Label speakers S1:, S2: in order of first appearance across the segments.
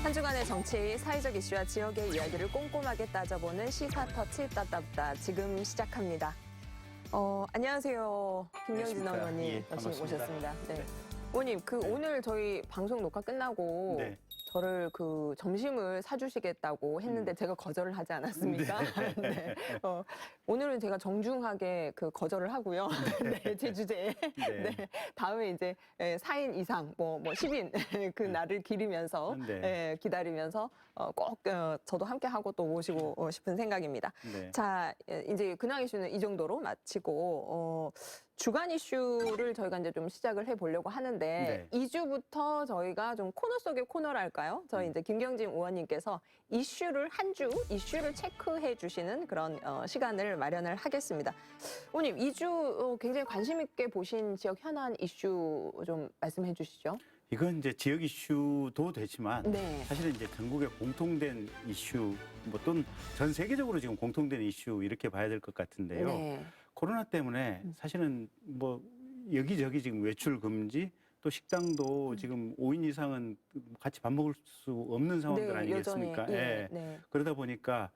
S1: 한 주간의 정치, 사회적 이슈와 지역의 이야기를 꼼꼼하게 따져보는 시사터치 따따따 지금 시작합니다. 안녕하세요. 김영진 의원님
S2: 예,
S1: 오셨습니다. 네. 의원님, 오늘 저희 방송 녹화 끝나고
S2: 네.
S1: 저를 점심을 사주시겠다고 했는데 제가 거절을 하지 않았습니까? 네. 오늘은 제가 정중하게 거절을 하고요. 네, 제 주제에.
S2: 네.
S1: 네. 다음에 이제 4인 이상, 10인 그 날을 기리면서
S2: 네.
S1: 기다리면서 꼭 저도 함께 하고 또 모시고 싶은 생각입니다.
S2: 네.
S1: 자, 이제 근황 이슈는 이 정도로 마치고 주간 이슈를 저희가 이제 좀 시작을 해보려고 하는데
S2: 네.
S1: 2주부터 저희가 좀 코너 속의 코너랄까요? 저희 이제 김경진 의원님께서 한 주 이슈를 체크해 주시는 그런 시간을 마련을 하겠습니다. 의원님, 2주 굉장히 관심 있게 보신 지역 현안 이슈 좀 말씀해 주시죠.
S2: 이건 이제 지역 이슈도 되지만
S1: 네.
S2: 사실은 이제 전국의 공통된 이슈 또는 전 세계적으로 지금 공통된 이슈 이렇게 봐야 될 것 같은데요.
S1: 네.
S2: 코로나 때문에 사실은 여기저기 지금 외출 금지 또 식당도 지금 5인 이상은 같이 밥 먹을 수 없는 상황들
S1: 네,
S2: 아니겠습니까?
S1: 여전히,
S2: 예.
S1: 네.
S2: 그러다 보니까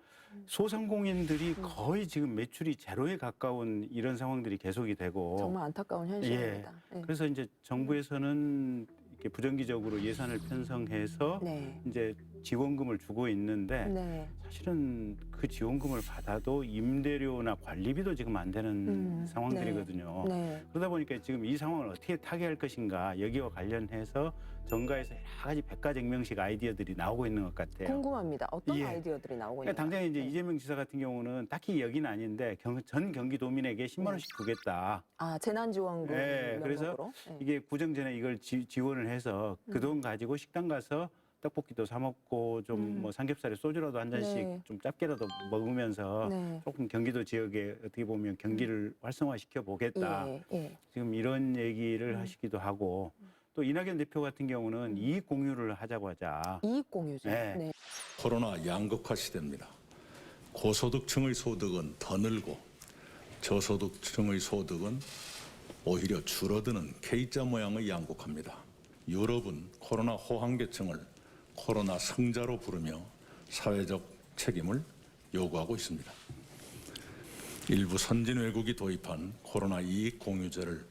S2: 소상공인들이 거의 지금 매출이 제로에 가까운 이런 상황들이 계속이 되고
S1: 정말 안타까운 현실입니다. 네.
S2: 그래서 이제 정부에서는 이렇게 부정기적으로 예산을 편성해서
S1: 네.
S2: 이제 지원금을 주고 있는데
S1: 네.
S2: 사실은 그 지원금을 받아도 임대료나 관리비도 지금 안 되는 상황들이거든요.
S1: 네.
S2: 그러다 보니까 지금 이 상황을 어떻게 타개할 것인가 여기와 관련해서 정가에서 여러 가지 백가쟁명식 아이디어들이 나오고 있는 것 같아요.
S1: 궁금합니다. 어떤
S2: 예.
S1: 아이디어들이 나오고
S2: 그러니까
S1: 있나요?
S2: 당장에 이제
S1: 네.
S2: 이재명 지사 같은 경우는 딱히 여기는 아닌데 전 경기도민에게 10만 원씩 주겠다.
S1: 재난지원금
S2: 네, 그래서
S1: 명목으로. 네.
S2: 이게 구정 전에 이걸 지원을 해서 그 돈 가지고 식당 가서 떡볶이도 사 먹고 좀 삼겹살에 소주라도 한 잔씩
S1: 네.
S2: 좀 짧게라도 먹으면서
S1: 네.
S2: 조금 경기도 지역에 어떻게 보면 경기를 활성화시켜 보겠다.
S1: 예.
S2: 지금 이런 얘기를 하시기도 하고 또 이낙연 대표 같은 경우는 이익 공유를 하자고 하자.
S1: 이익 공유죠.
S2: 네.
S1: 네.
S3: 코로나 양극화 시대입니다. 고소득층의 소득은 더 늘고 저소득층의 소득은 오히려 줄어드는 K자 모양의 양극화입니다. 유럽은 코로나 호황계층을 코로나 성자로 부르며 사회적 책임을 요구하고 있습니다. 일부 선진 외국이 도입한 코로나 이익 공유제를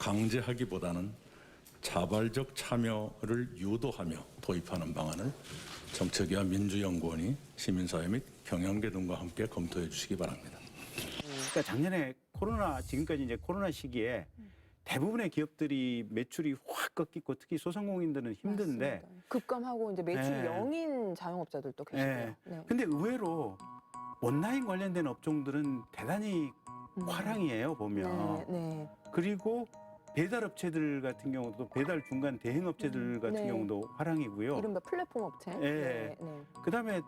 S3: 강제하기보다는 자발적 참여를 유도하며 도입하는 방안을 정책위와 민주연구원이 시민사회 및 경영계 등과 함께 검토해 주시기 바랍니다.
S2: 그러니까 작년에 지금까지 이제 코로나 시기에 대부분의 기업들이 매출이 확 꺾이고 특히 소상공인들은 힘든데
S1: 맞습니다. 급감하고 이제 매출
S2: 네.
S1: 0인 자영업자들도 계시고요. 네.
S2: 근데 의외로 온라인 관련된 업종들은 대단히 화랑이에요, 보면.
S1: 네.
S2: 그리고 배달업체들 같은 경우도 배달 중간 대행업체들 같은
S1: 네.
S2: 경우도 화랑이고요.
S1: 이른바 플랫폼 업체.
S2: 네.
S1: 네.
S2: 그다음에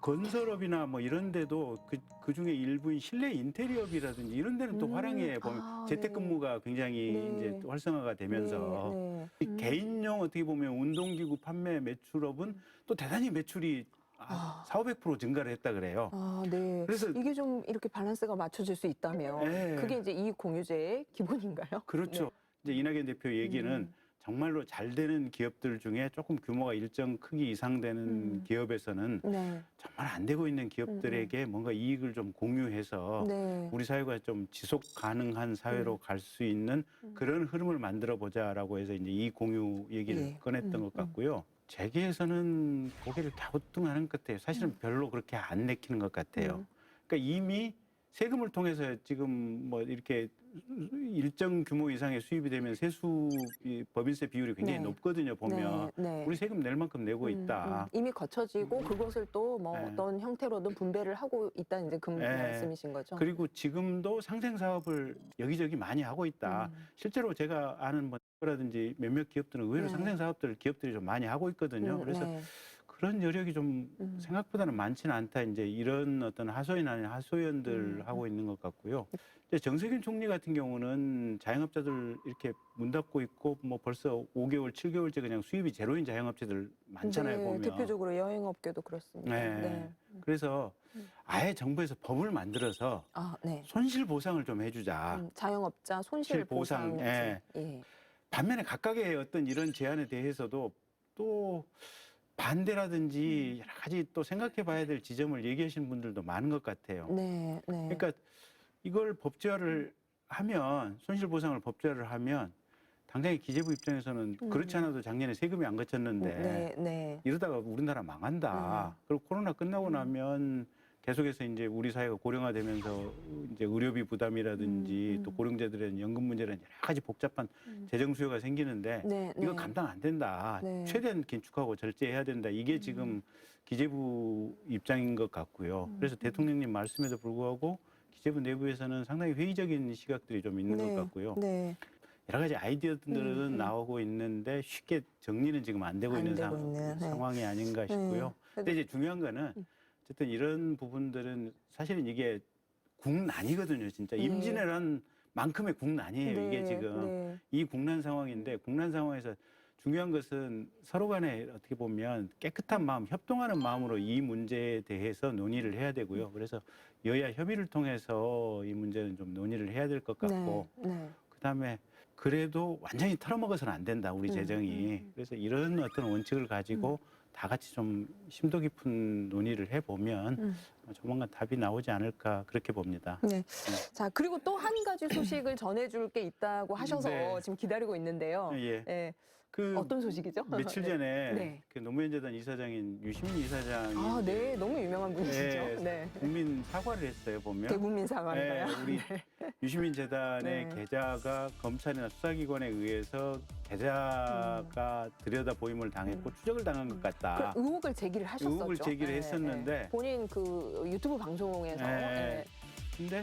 S2: 건설업이나 이런 데도 그 중에 일부인 실내 인테리어업이라든지 이런 데는 또 화랑이에요. 보면 재택근무가 굉장히
S1: 네.
S2: 이제 활성화가 되면서 이 개인용 어떻게 보면 운동기구 판매 매출업은 또 대단히 매출이 4,500% 증가를 했다 그래요.
S1: 네.
S2: 그래서
S1: 이게 좀 이렇게 밸런스가 맞춰질 수 있다면
S2: 네.
S1: 그게 이제 이익 공유제의 기본인가요?
S2: 그렇죠. 이제 이낙연 대표 얘기는 정말로 잘 되는 기업들 중에 조금 규모가 일정 크기 이상 되는 기업에서는
S1: 네.
S2: 정말 안 되고 있는 기업들에게 뭔가 이익을 좀 공유해서
S1: 네.
S2: 우리 사회가 좀 지속 가능한 사회로 갈 수 있는 그런 흐름을 만들어 보자라고 해서 이제 이 공유 얘기를
S1: 예.
S2: 꺼냈던 것 같고요. 재계에서는 고개를 갸우뚱하는 것 같아요. 사실은 별로 그렇게 안 내키는 것 같아요. 그러니까 이미 세금을 통해서 지금 이렇게 일정 규모 이상의 수입이 되면 법인세 비율이 굉장히
S1: 네.
S2: 높거든요. 보면
S1: 네.
S2: 우리 세금 낼 만큼 내고 있다.
S1: 이미 거쳐지고 그것을 또
S2: 네.
S1: 어떤 형태로든 분배를 하고 있다는 이제 그
S2: 네.
S1: 말씀이신 거죠.
S2: 그리고 지금도 상생 사업을 여기저기 많이 하고 있다. 실제로 제가 아는 라든지 몇몇 기업들은 의외로
S1: 네.
S2: 상생 사업들을 기업들이 좀 많이 하고 있거든요. 그래서
S1: 네.
S2: 그런 여력이 좀 생각보다는 많지는 않다. 이제 이런 어떤 하소연 아닌 하소연들 하고 있는 것 같고요. 이제 정세균 총리 같은 경우는 자영업자들 이렇게 문 닫고 있고 벌써 5개월, 7개월째 그냥 수입이 제로인 자영업체들 많잖아요.
S1: 네,
S2: 보면.
S1: 대표적으로 여행업계도 그렇습니다.
S2: 네. 그래서 아예 정부에서 법을 만들어서
S1: 네.
S2: 손실 보상을 좀 해주자.
S1: 자영업자 손실 보상.
S2: 예.
S1: 예.
S2: 반면에 각각의 어떤 이런 제안에 대해서도 또 반대라든지 여러 가지 또 생각해 봐야 될 지점을 얘기하시는 분들도 많은 것 같아요.
S1: 네, 네.
S2: 그러니까 이걸 법제화를 하면 손실보상을 법제화를 하면 당장의 기재부 입장에서는 그렇지 않아도 작년에 세금이 안 거쳤는데
S1: 네, 네.
S2: 이러다가 우리나라 망한다. 그리고 코로나 끝나고 나면 계속해서 이제 우리 사회가 고령화되면서 이제 의료비 부담이라든지 또 고령자들의 연금 문제라든지 여러 가지 복잡한 재정 수요가 생기는데
S1: 네,
S2: 이거
S1: 네.
S2: 감당 안 된다.
S1: 네.
S2: 최대한 긴축하고 절제해야 된다. 이게 지금 기재부 입장인 것 같고요. 그래서 대통령님 말씀에도 불구하고 기재부 내부에서는 상당히 회의적인 시각들이 좀 있는 것 같고요.
S1: 네.
S2: 여러 가지 아이디어들은 나오고 있는데 쉽게 정리는 지금 안 되고
S1: 안
S2: 있는
S1: 되고 있는, 네.
S2: 상황이 아닌가 싶고요. 근데 이제 중요한 거는 어쨌든 이런 부분들은 사실은 이게 국난이거든요. 진짜 임진왜란 만큼의 국난이에요. 이게 지금
S1: 네.
S2: 이 국난 상황인데 국난 상황에서 중요한 것은 서로 간에 어떻게 보면 깨끗한 마음, 협동하는 마음으로 이 문제에 대해서 논의를 해야 되고요. 그래서 여야 협의를 통해서 이 문제는 좀 논의를 해야 될 것 같고
S1: 네.
S2: 그다음에 그래도 완전히 털어먹어서는 안 된다, 우리 재정이. 그래서 이런 어떤 원칙을 가지고 다 같이 좀 심도 깊은 논의를 해보면 조만간 답이 나오지 않을까 그렇게 봅니다.
S1: 네. 자, 그리고 또 한 가지 소식을 전해줄 게 있다고 하셔서
S2: 네.
S1: 지금 기다리고 있는데요.
S2: 예.
S1: 네.
S2: 그
S1: 어떤 소식이죠?
S2: 며칠 전에
S1: 네.
S2: 그 노무현재단 이사장인 유시민 이사장이
S1: 아, 네. 너무 유명한 분이시죠?
S2: 네,
S1: 네.
S2: 국민 사과를 했어요, 보면.
S1: 대국민 사과인가요?
S2: 네, 우리 유시민 재단의
S1: 네.
S2: 계좌가 검찰이나 수사기관에 의해서 계좌가 들여다 보임을 당했고 추적을 당한 것 같다.
S1: 그 의혹을 제기를 하셨었죠.
S2: 의혹을 제기를 했었는데
S1: 본인 그 유튜브 방송에서
S2: 네.
S1: 네.
S2: 근데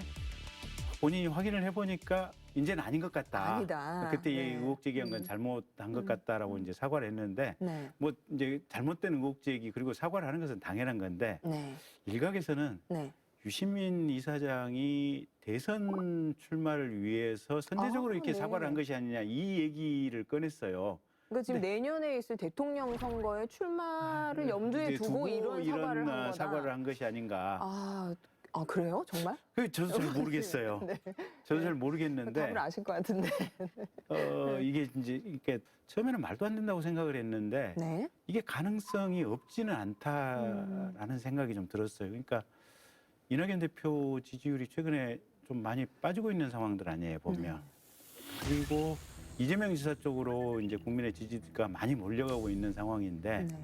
S2: 본인이 확인을 해보니까 이제는 아닌 것 같다.
S1: 아니다.
S2: 그때 이
S1: 네.
S2: 의혹 제기한 건 잘못한 것 같다라고 이제 사과를 했는데
S1: 네.
S2: 뭐 이제 잘못된 의혹 제기 그리고 사과를 하는 것은 당연한 건데
S1: 네.
S2: 일각에서는
S1: 네.
S2: 유시민 이사장이 대선 출마를 위해서 선제적으로
S1: 아,
S2: 이렇게
S1: 네.
S2: 사과를 한 것이 아니냐 이 얘기를 꺼냈어요.
S1: 그러니까 지금 내년에 있을 대통령 선거에 출마를 염두에
S2: 이제
S1: 두고 이런 사과를 한 거다.
S2: 사과를 한 것이 아닌가.
S1: 아, 그래요? 정말?
S2: 저도 잘 모르겠어요.
S1: 네.
S2: 저도 잘 모르겠는데
S1: 답을 아실 것 같은데.
S2: 이게 이제 이렇게 처음에는 말도 안 된다고 생각을 했는데
S1: 네.
S2: 이게 가능성이 없지는 않다라는 생각이 좀 들었어요. 그러니까 이낙연 대표 지지율이 최근에 좀 많이 빠지고 있는 상황들 아니에요, 보면. 그리고 이재명 지사 쪽으로 이제 국민의 지지가 많이 몰려가고 있는 상황인데
S1: 네.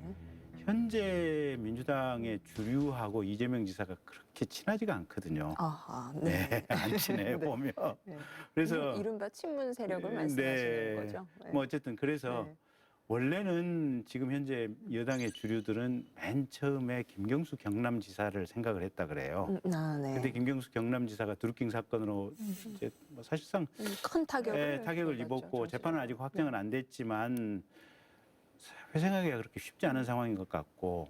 S2: 현재 민주당의 주류하고 이재명 지사가 그렇게 친하지가 않거든요.
S1: 아하, 네.
S2: 네, 안 친해 보면.
S1: 네.
S2: 그래서
S1: 이른바 친문 세력을
S2: 네.
S1: 말씀하시는 거죠. 네.
S2: 뭐 어쨌든 그래서
S1: 네.
S2: 원래는 지금 현재 여당의 주류들은 맨 처음에 김경수 경남지사를 생각을 했다 그래요.
S1: 네.
S2: 근데 김경수 경남지사가 드루킹 사건으로 이제 뭐 사실상
S1: 큰 타격을
S2: 타격을
S1: 입었죠,
S2: 입었고
S1: 정치적으로.
S2: 재판은 아직 확정은 안 됐지만 회생하기가 그렇게 쉽지 않은 상황인 것 같고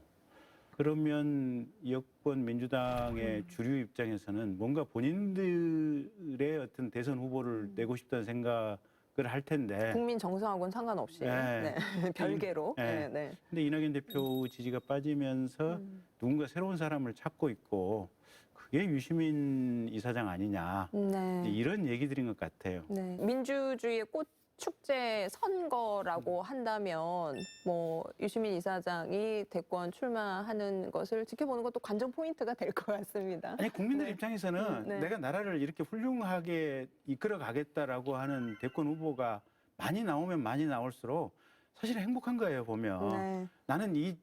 S2: 그러면 여권 민주당의 주류 입장에서는 뭔가 본인들의 어떤 대선 후보를 내고 싶다는 생각을 할 텐데
S1: 국민 정서하고는 상관없이
S2: 네.
S1: 네. 별개로.
S2: 네.
S1: 네. 네.
S2: 근데 이낙연 대표 지지가 빠지면서 누군가 새로운 사람을 찾고 있고 그게 유시민 이사장 아니냐
S1: 네.
S2: 이런 얘기들인 것 같아요.
S1: 네. 민주주의의 꽃 축제 선거라고 한다면 뭐 유시민 이사장이 대권 출마하는 것을 지켜보는 것도 관전 포인트가 될 것 같습니다.
S2: 아니 국민들
S1: 네.
S2: 입장에서는
S1: 네.
S2: 내가 나라를 이렇게 훌륭하게 이끌어 가겠다라고 하는 대권 후보가 많이 나오면 많이 나올수록 사실 행복한 거예요 보면.
S1: 네.
S2: 나는 이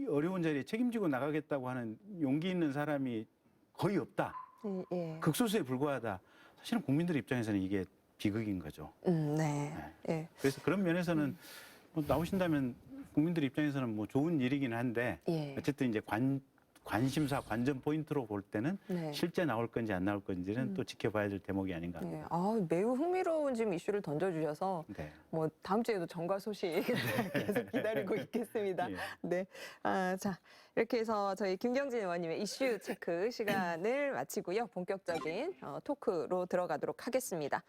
S2: 어려운 자리에 책임지고 나가겠다고 하는 용기 있는 사람이 거의 없다.
S1: 예.
S2: 극소수에 불과하다. 사실은 국민들 입장에서는 이게 비극인 거죠.
S1: 네. 예.
S2: 그래서 그런 면에서는 뭐 나오신다면 국민들 입장에서는 뭐 좋은 일이긴 한데
S1: 예.
S2: 어쨌든 이제 관심사 관전 포인트로 볼 때는
S1: 네.
S2: 실제 나올 건지 안 나올 건지는 또 지켜봐야 될 대목이 아닌가.
S1: 예. 매우 흥미로운 지금 이슈를 던져주셔서
S2: 네.
S1: 뭐 다음 주에도 정과 소식 계속 기다리고 있겠습니다.
S2: 예.
S1: 네. 자, 이렇게 해서 저희 김경진 의원님의 이슈 체크 시간을 마치고요. 본격적인 토크로 들어가도록 하겠습니다.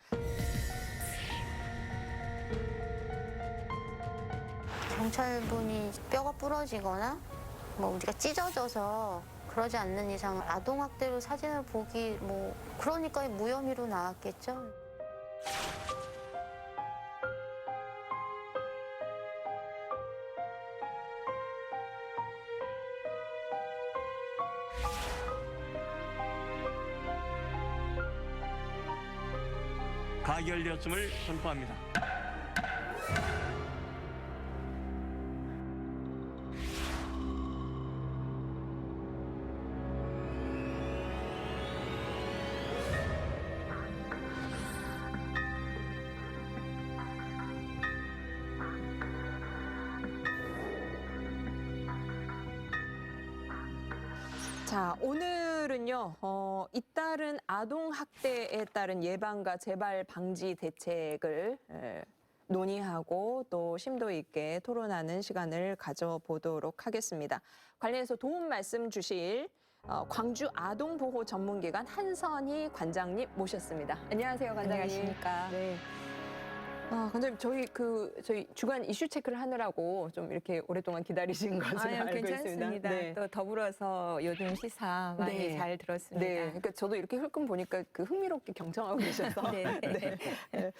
S4: 경찰분이 뼈가 부러지거나 뭐 우리가 찢어져서 그러지 않는 이상 아동학대로 사진을 보기 뭐 그러니까 무혐의로 나왔겠죠.
S5: 가결되었음을 선포합니다.
S1: 자, 오늘은요, 잇따른 아동학대에 따른 예방과 재발 방지 대책을 논의하고 또 심도 있게 토론하는 시간을 가져보도록 하겠습니다. 관련해서 도움 말씀 주실 광주 아동보호 전문기관 한선희 관장님 모셨습니다. 안녕하세요, 관장님.
S6: 안녕하십니까.
S1: 네. 관장님, 저희 주간 이슈 체크를 하느라고 좀 이렇게 오랫동안 기다리신 것으로 알고
S6: 괜찮습니다.
S1: 있습니다. 네.
S6: 또 더불어서 요즘 시사 많이
S1: 네.
S6: 잘 들었습니다.
S1: 네, 그러니까 저도 이렇게 흘끔 보니까 그 흥미롭게 경청하고 계셔서
S6: 네.
S1: 네.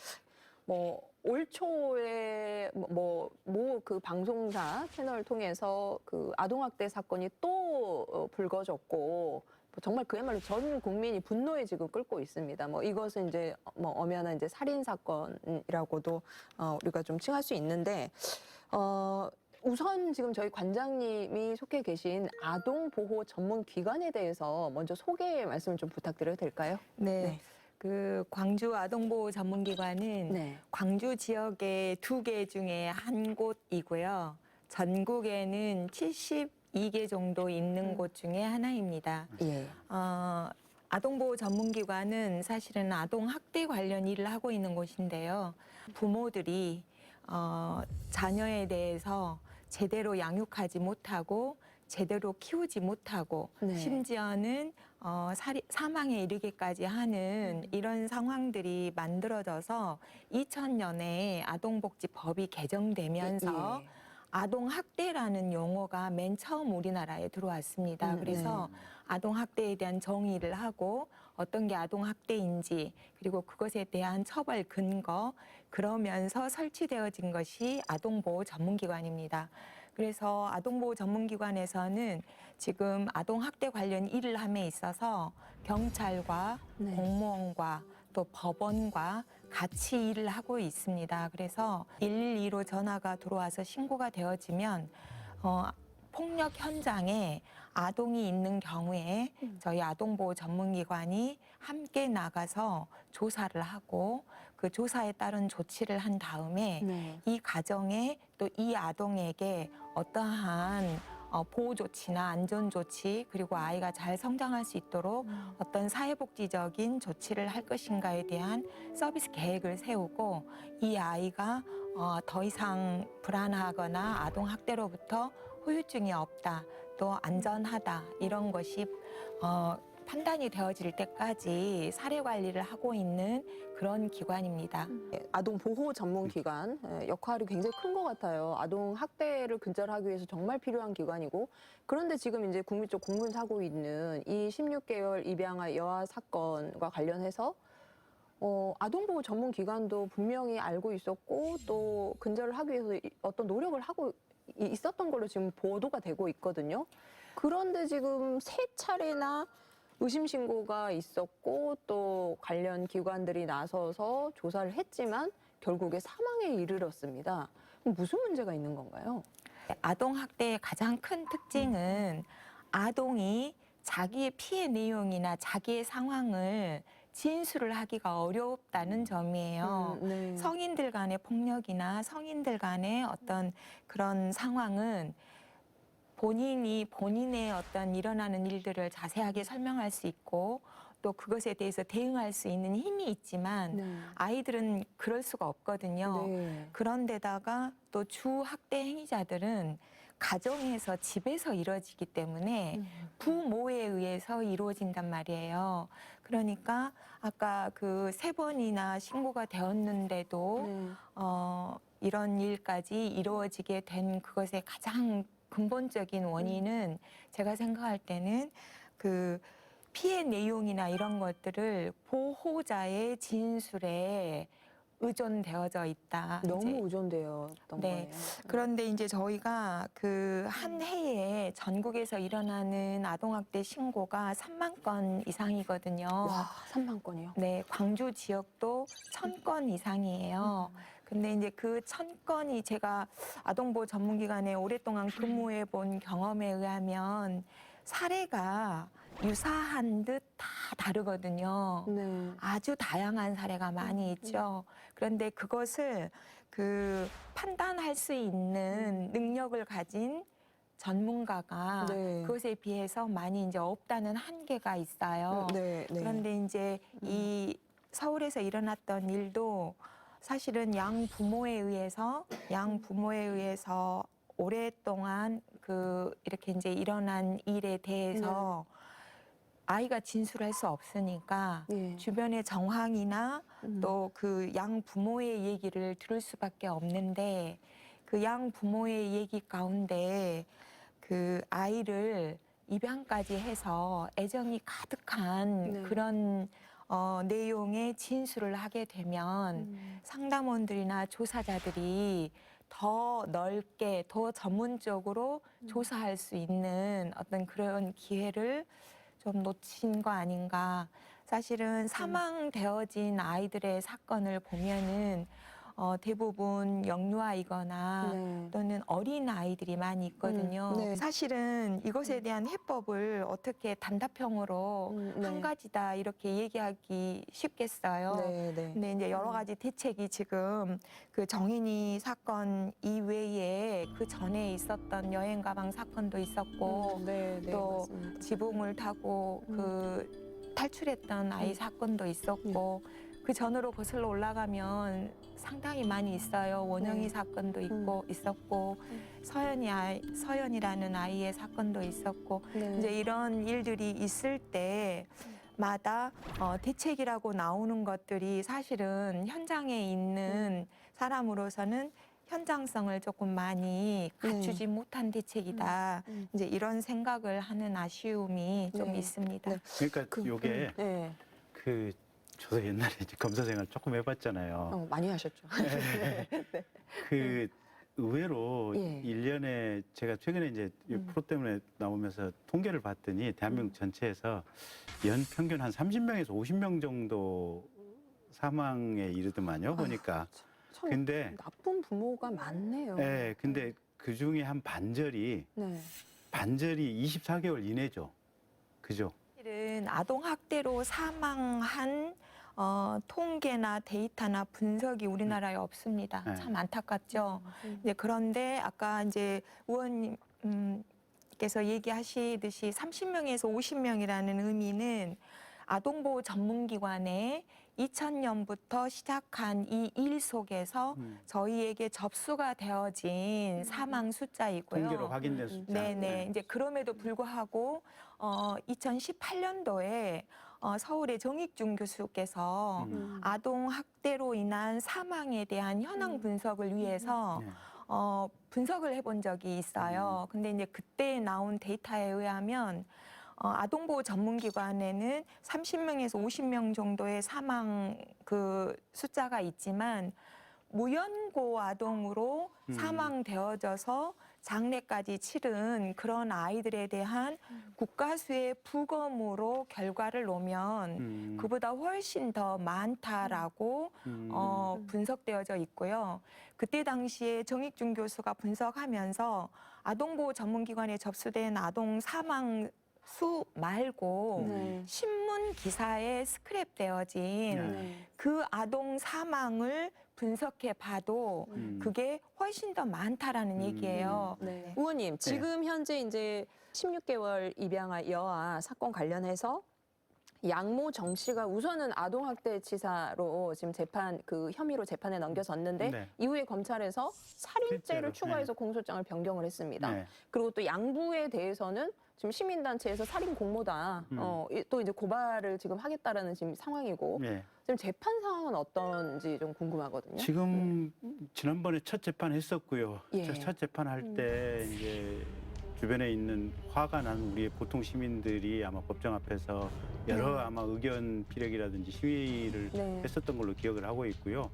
S1: 올 초에 그 방송사 채널 통해서 그 아동학대 사건이 또 불거졌고 정말 그야말로 전 국민이 분노에 지금 끓고 있습니다. 이것은 이제 엄연한 이제 살인 사건이라고도 우리가 좀 칭할 수 있는데 우선 지금 저희 관장님이 속해 계신 아동보호 전문 기관에 대해서 먼저 소개 말씀을 좀 부탁드려도 될까요?
S6: 네.
S1: 네.
S6: 그 광주 아동보호 전문기관은
S1: 네.
S6: 광주 지역의 2개 중에 한 곳이고요. 전국에는 72개 정도 있는 곳 중에 하나입니다.
S1: 예.
S6: 아동보호 전문기관은 사실은 아동학대 관련 일을 하고 있는 곳인데요. 부모들이 자녀에 대해서 제대로 양육하지 못하고 제대로 키우지 못하고
S1: 네.
S6: 심지어는 사망에 이르기까지 하는 이런 상황들이 만들어져서 2000년에 아동복지법이 개정되면서
S1: 예.
S6: 아동학대라는 용어가 맨 처음 우리나라에 들어왔습니다. 그래서 아동학대에 대한 정의를 하고 어떤 게 아동학대인지 그리고 그것에 대한 처벌 근거 그러면서 설치되어진 것이 아동보호 전문기관입니다. 그래서 아동보호 전문기관에서는 지금 아동학대 관련 일을 함에 있어서 경찰과
S1: 네.
S6: 공무원과 또 법원과 같이 일을 하고 있습니다. 그래서 112로 전화가 들어와서 신고가 되어지면 폭력 현장에 아동이 있는 경우에 저희 아동보호 전문기관이 함께 나가서 조사를 하고 그 조사에 따른 조치를 한 다음에
S1: 네.
S6: 이 가정에 또 이 아동에게 어떠한 보호 조치나 안전 조치 그리고 아이가 잘 성장할 수 있도록 어떤 사회복지적인 조치를 할 것인가에 대한 서비스 계획을 세우고 이 아이가 더 이상 불안하거나 아동학대로부터 후유증이 없다 또 안전하다 이런 것이 판단이 되어질 때까지 사례 관리를 하고 있는 그런 기관입니다.
S1: 아동 보호 전문 기관 역할이 굉장히 큰 것 같아요. 아동 학대를 근절하기 위해서 정말 필요한 기관이고 그런데 지금 이제 국민적 공분사고 있는 이 16개월 입양아 여아 사건과 관련해서 아동 보호 전문 기관도 분명히 알고 있었고 또 근절을 하기 위해서 어떤 노력을 하고 있었던 걸로 지금 보도가 되고 있거든요. 그런데 지금 3차례나 의심 신고가 있었고 또 관련 기관들이 나서서 조사를 했지만 결국에 사망에 이르렀습니다. 그럼 무슨 문제가 있는 건가요?
S6: 아동학대의 가장 큰 특징은 아동이 자기의 피해 내용이나 자기의 상황을 진술을 하기가 어렵다는 점이에요.
S1: 네.
S6: 성인들 간의 폭력이나 성인들 간의 어떤 그런 상황은 본인이 본인의 어떤 일어나는 일들을 자세하게 설명할 수 있고 또 그것에 대해서 대응할 수 있는 힘이 있지만
S1: 네.
S6: 아이들은 그럴 수가 없거든요.
S1: 네.
S6: 그런데다가 또 주 학대 행위자들은 가정에서 집에서 이루어지기 때문에 부모에 의해서 이루어진단 말이에요. 그러니까 아까 그 3번이나 신고가 되었는데도
S1: 네.
S6: 이런 일까지 이루어지게 된 그것의 가장 근본적인 원인은 제가 생각할 때는 그 피해 내용이나 이런 것들을 보호자의 진술에 의존되어져 있다.
S1: 너무
S6: 이제.
S1: 의존되었던
S6: 네.
S1: 거예요.
S6: 그런데 이제 저희가 그 한 해에 전국에서 일어나는 아동학대 신고가 3만 건 이상이거든요.
S1: 와, 3만 건이요.
S6: 네, 광주 지역도 1,000건 이상이에요. 근데 이제 그 1,000건이 제가 아동보호 전문기관에 오랫동안 근무해 본 경험에 의하면 사례가 유사한 듯 다 다르거든요.
S1: 네.
S6: 아주 다양한 사례가 많이 있죠. 그런데 그것을 그 판단할 수 있는 능력을 가진 전문가가
S1: 네.
S6: 그것에 비해서 많이 이제 없다는 한계가 있어요.
S1: 네, 네.
S6: 그런데 이제 이 서울에서 일어났던 일도 사실은 양 부모에 의해서 오랫동안 그 이렇게 이제 일어난 일에 대해서 아이가 진술할 수 없으니까
S1: 예.
S6: 주변의 정황이나 또 그 양 부모의 얘기를 들을 수밖에 없는데 그 양 부모의 얘기 가운데 그 아이를 입양까지 해서 애정이 가득한
S1: 네.
S6: 그런 내용의 진술을 하게 되면 상담원들이나 조사자들이 더 넓게 더 전문적으로 조사할 수 있는 어떤 그런 기회를 좀 놓친 거 아닌가. 사실은 사망되어진 아이들의 사건을 보면은 대부분 영유아이거나
S1: 네.
S6: 또는 어린 아이들이 많이 있거든요.
S1: 네.
S6: 사실은 이것에 대한 해법을 어떻게 단답형으로
S1: 네.
S6: 한 가지다 이렇게 얘기하기 쉽겠어요.
S1: 네, 네.
S6: 근데 이제 여러 가지 대책이 지금 그 정인이 사건 이외에 그 전에 있었던 여행 가방 사건도 있었고
S1: 네, 네,
S6: 또
S1: 맞습니다.
S6: 지붕을 타고 그 탈출했던 아이 사건도 있었고 그 전으로 거슬러 올라가면 상당히 많이 있어요. 원영이
S1: 네.
S6: 사건도 있었고 서연이라는 아이의 사건도 있었고
S1: 네.
S6: 이제 이런 일들이 있을 때마다 대책이라고 나오는 것들이 사실은 현장에 있는 사람으로서는 현장성을 조금 많이 갖추지 못한 대책이다. 이제 이런 생각을 하는 아쉬움이 좀
S1: 네.
S6: 있습니다.
S1: 네.
S2: 그러니까 요게
S1: 네.
S2: 그 저도 옛날에 이제 검사 생활 조금 해봤잖아요.
S1: 많이 하셨죠.
S2: 그 의외로
S1: 예.
S2: 1년에 제가 최근에 이제 이 프로 때문에 나오면서 통계를 봤더니 대한민국 전체에서 연 평균 한 30명에서 50명 정도 사망에 이르더만요. 보니까.
S1: 참
S2: 근데
S1: 나쁜 부모가 많네요.
S2: 예, 근데 그 중에 한 반절이
S1: 네.
S2: 24개월 이내죠. 그죠?
S6: 사실은 아동 학대로 사망한 통계나 데이터나 분석이 우리나라에 없습니다.
S2: 네.
S6: 참 안타깝죠. 이제 그런데 아까 이제 의원님께서 얘기하시듯이 30명에서 50명이라는 의미는 아동보호 전문기관에 2000년부터 시작한 이 일 속에서 저희에게 접수가 되어진 사망 숫자이고요.
S2: 통계로 확인된 숫자.
S6: 네네. 이제 그럼에도 불구하고 2018년도에 서울의 정익준 교수께서 아동 학대로 인한 사망에 대한 현황 분석을 위해서
S2: 네.
S6: 분석을 해본 적이 있어요. 근데 이제 그때 나온 데이터에 의하면 아동보호 전문기관에는 30명에서 50명 정도의 사망 그 숫자가 있지만 무연고 아동으로 사망되어져서 장례까지 치른 그런 아이들에 대한 국가수의 부검으로 결과를 놓으면 그보다 훨씬 더 많다라고 분석되어져 있고요. 그때 당시에 정익준 교수가 분석하면서 아동보호 전문기관에 접수된 아동 사망 수 말고
S1: 네.
S6: 신문 기사에 스크랩되어진
S1: 네.
S6: 그 아동 사망을 분석해 봐도 그게 훨씬 더 많다라는 얘기예요.
S1: 네. 의원님, 지금 현재 이제 16개월 입양한 여아 사건 관련해서 양모 정 씨가 우선은 아동학대치사로 지금 그 혐의로 재판에 넘겨졌는데
S2: 네.
S1: 이후에 검찰에서 살인죄를
S2: 실제로,
S1: 추가해서 공소장을 변경을 했습니다.
S2: 네.
S1: 그리고 또 양부에 대해서는 지금 시민단체에서 살인 공모다. 또 이제 고발을 지금 하겠다라는 지금 상황이고
S2: 네.
S1: 지금 재판 상황은 어떤지 좀 궁금하거든요.
S2: 지금 지난번에 첫 재판 했었고요.
S1: 예.
S2: 첫 재판 할 때 이제 주변에 있는 화가 난 우리의 보통 시민들이 아마 법정 앞에서 여러 아마 의견 피력이라든지 시위를
S1: 네.
S2: 했었던 걸로 기억을 하고 있고요.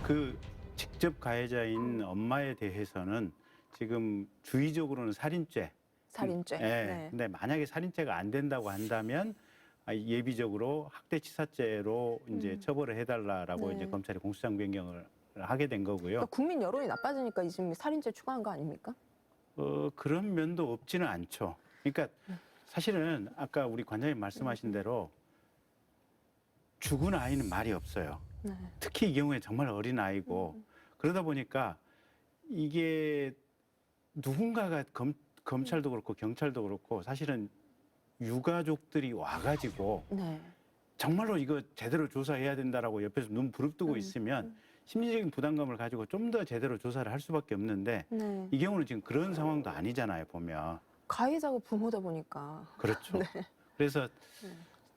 S2: 그 직접 가해자인 엄마에 대해서는 지금 주의적으로는 살인죄.
S1: 살인죄.
S2: 예.
S1: 네.
S2: 근데 만약에 살인죄가 안 된다고 한다면 예비적으로 학대치사죄로 이제 처벌을 해달라라고
S1: 네.
S2: 이제 검찰이 공소장 변경을 하게 된 거고요.
S1: 그러니까 국민 여론이 나빠지니까 지금 살인죄 추가한 거 아닙니까?
S2: 그런 면도 없지는 않죠. 그러니까 사실은 아까 우리 관장님 말씀하신 대로 죽은 아이는 말이 없어요.
S1: 네.
S2: 특히 이 경우에 정말 어린 아이고 그러다 보니까 이게 누군가가 검찰도 그렇고 경찰도 그렇고 사실은 유가족들이 와가지고
S1: 네.
S2: 정말로 이거 제대로 조사해야 된다라고 옆에서 눈 부릅뜨고 있으면 심리적인 부담감을 가지고 좀 더 제대로 조사를 할 수밖에 없는데
S1: 네.
S2: 이 경우는 지금 그런 상황도 아니잖아요, 보면.
S1: 가해자가 부모다 보니까.
S2: 그렇죠. 그래서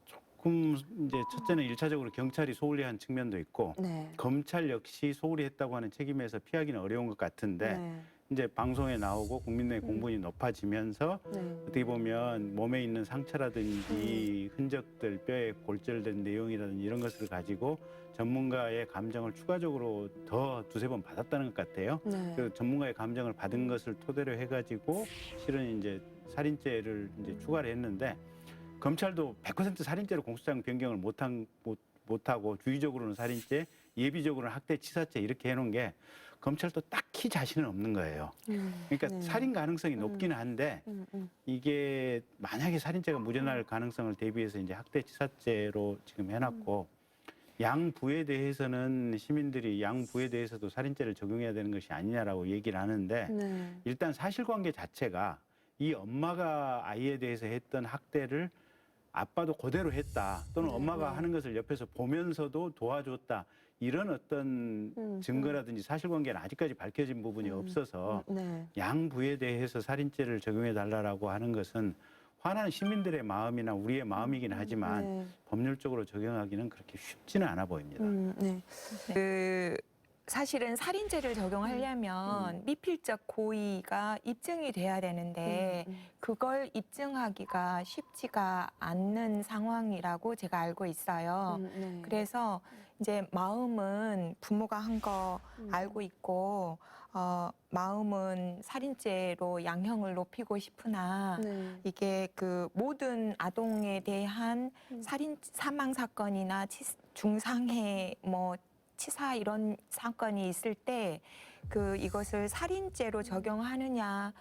S2: 조금 이제 첫째는 일차적으로 경찰이 소홀히 한 측면도 있고
S1: 네.
S2: 검찰 역시 소홀히 했다고 하는 책임에서 피하기는 어려운 것 같은데
S1: 네.
S2: 이제 방송에 나오고 국민의 공분이 높아지면서
S1: 네.
S2: 어떻게 보면 몸에 있는 상처라든지 흔적들, 뼈에 골절된 내용이라든지 이런 것을 가지고 전문가의 감정을 추가적으로 더 두세 번 받았다는 것 같아요.
S1: 네.
S2: 그 전문가의 감정을 받은 것을 토대로 해가지고 실은 이제 살인죄를 이제 추가를 했는데 검찰도 100% 살인죄로 공소장 변경을 못하고 주의적으로는 살인죄, 예비적으로는 학대치사죄 이렇게 해놓은 게 검찰도 딱히 자신은 없는 거예요. 그러니까
S1: 네.
S2: 살인 가능성이 높기는 한데 이게 만약에 살인죄가 무죄날 가능성을 대비해서 이제 학대치사죄로 지금 해놨고 양부에 대해서는 시민들이 양부에 대해서도 살인죄를 적용해야 되는 것이 아니냐라고 얘기를 하는데
S1: 네.
S2: 일단 사실관계 자체가 이 엄마가 아이에 대해서 했던 학대를 아빠도 그대로 했다 또는
S1: 네,
S2: 엄마가
S1: 네.
S2: 하는 것을 옆에서 보면서도 도와줬다 이런 어떤 증거라든지 사실관계는 아직까지 밝혀진 부분이 없어서
S1: 네.
S2: 양부에 대해서 살인죄를 적용해 달라고 하는 것은 화난 시민들의 마음이나 우리의 마음이긴 하지만
S1: 네.
S2: 법률적으로 적용하기는 그렇게 쉽지는 않아 보입니다.
S1: 네.
S6: 그 사실은 살인죄를 적용하려면 미필적 고의가 입증이 돼야 되는데 그걸 입증하기가 쉽지가 않는 상황이라고 제가 알고 있어요.
S1: 네.
S6: 그래서 이제 마음은 부모가 한 거 알고 있고 마음은 살인죄로 양형을 높이고 싶으나
S1: 네.
S6: 이게 그 모든 아동에 대한 살인 사망 사건이나 중상해 뭐 치사 이런 사건이 있을 때 그 이것을 살인죄로 적용하느냐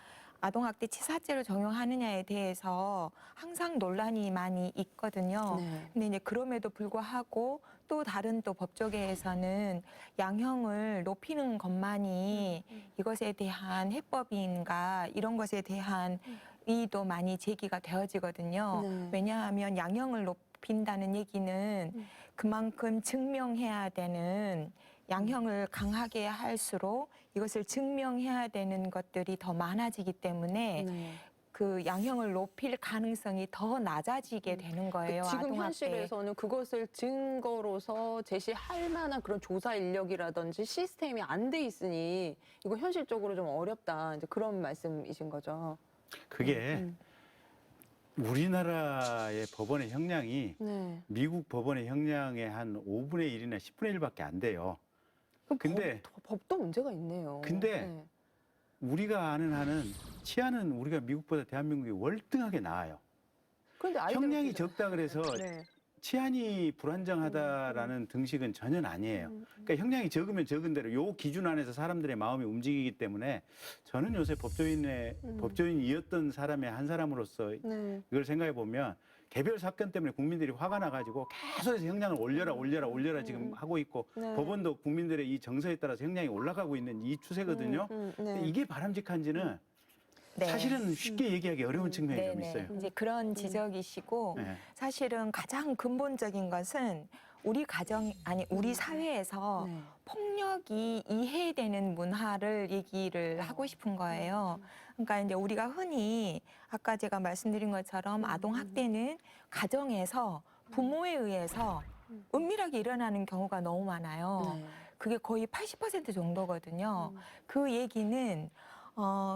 S6: 아동학대 치사죄로 적용하느냐에 대해서 항상 논란이 많이 있거든요.
S1: 네.
S6: 근데 이제 그럼에도 불구하고 또 다른 또 법조계에서는 양형을 높이는 것만이 이것에 대한 해법인가 이런 것에 대한 이의도 많이 제기가 되어지거든요.
S1: 네.
S6: 왜냐하면 양형을 높인다는 얘기는 그만큼 증명해야 되는 양형을 강하게 할수록 이것을 증명해야 되는 것들이 더 많아지기 때문에
S1: 네.
S6: 그 양형을 높일 가능성이 더 낮아지게 되는 거예요.
S1: 지금
S6: 아동학대.
S1: 현실에서는 그것을 증거로서 제시할 만한 그런 조사 인력이라든지 시스템이 안 돼 있으니 이거 현실적으로 좀 어렵다. 이제 그런 말씀이신 거죠.
S2: 그게 우리나라의 법원의 형량이
S1: 네.
S2: 미국 법원의 형량의 한 5분의 1이나 10분의 1밖에 안 돼요.
S1: 그럼
S2: 근데
S1: 법도 문제가 있네요.
S2: 근데
S1: 네.
S2: 우리가 아는 한은 치안은 우리가 미국보다 대한민국이 월등하게 나아요.
S1: 그런데 아이들
S2: 형량이 적다 그래서
S1: 네.
S2: 치안이 불안정하다라는 등식은 전혀 아니에요. 그러니까 형량이 적으면 적은 대로 요 기준 안에서 사람들의 마음이 움직이기 때문에 저는 요새 법조인이었던 사람의 한 사람으로서
S1: 네.
S2: 이걸 생각해 보면 개별 사건 때문에 국민들이 화가 나가지고 계속해서 형량을 올려라 지금 하고 있고
S1: 네.
S2: 법원도 국민들의 이 정서에 따라서 형량이 올라가고 있는 이 추세거든요. 근데 이게 바람직한지는
S6: 네.
S2: 사실은 쉽게 얘기하기 어려운 측면이 좀
S6: 네네.
S2: 있어요.
S6: 이제 그런 지적이시고
S2: 네.
S6: 사실은 가장 근본적인 것은 우리 가정 아니 우리 사회에서
S1: 네.
S6: 폭력이 이해되는 문화를 얘기를 하고 싶은 거예요. 그러니까 이제 우리가 흔히 아까 제가 말씀드린 것처럼 아동 학대는 가정에서 부모에 의해서 은밀하게 일어나는 경우가 너무 많아요.
S1: 네.
S6: 그게 거의 80% 정도거든요. 그 얘기는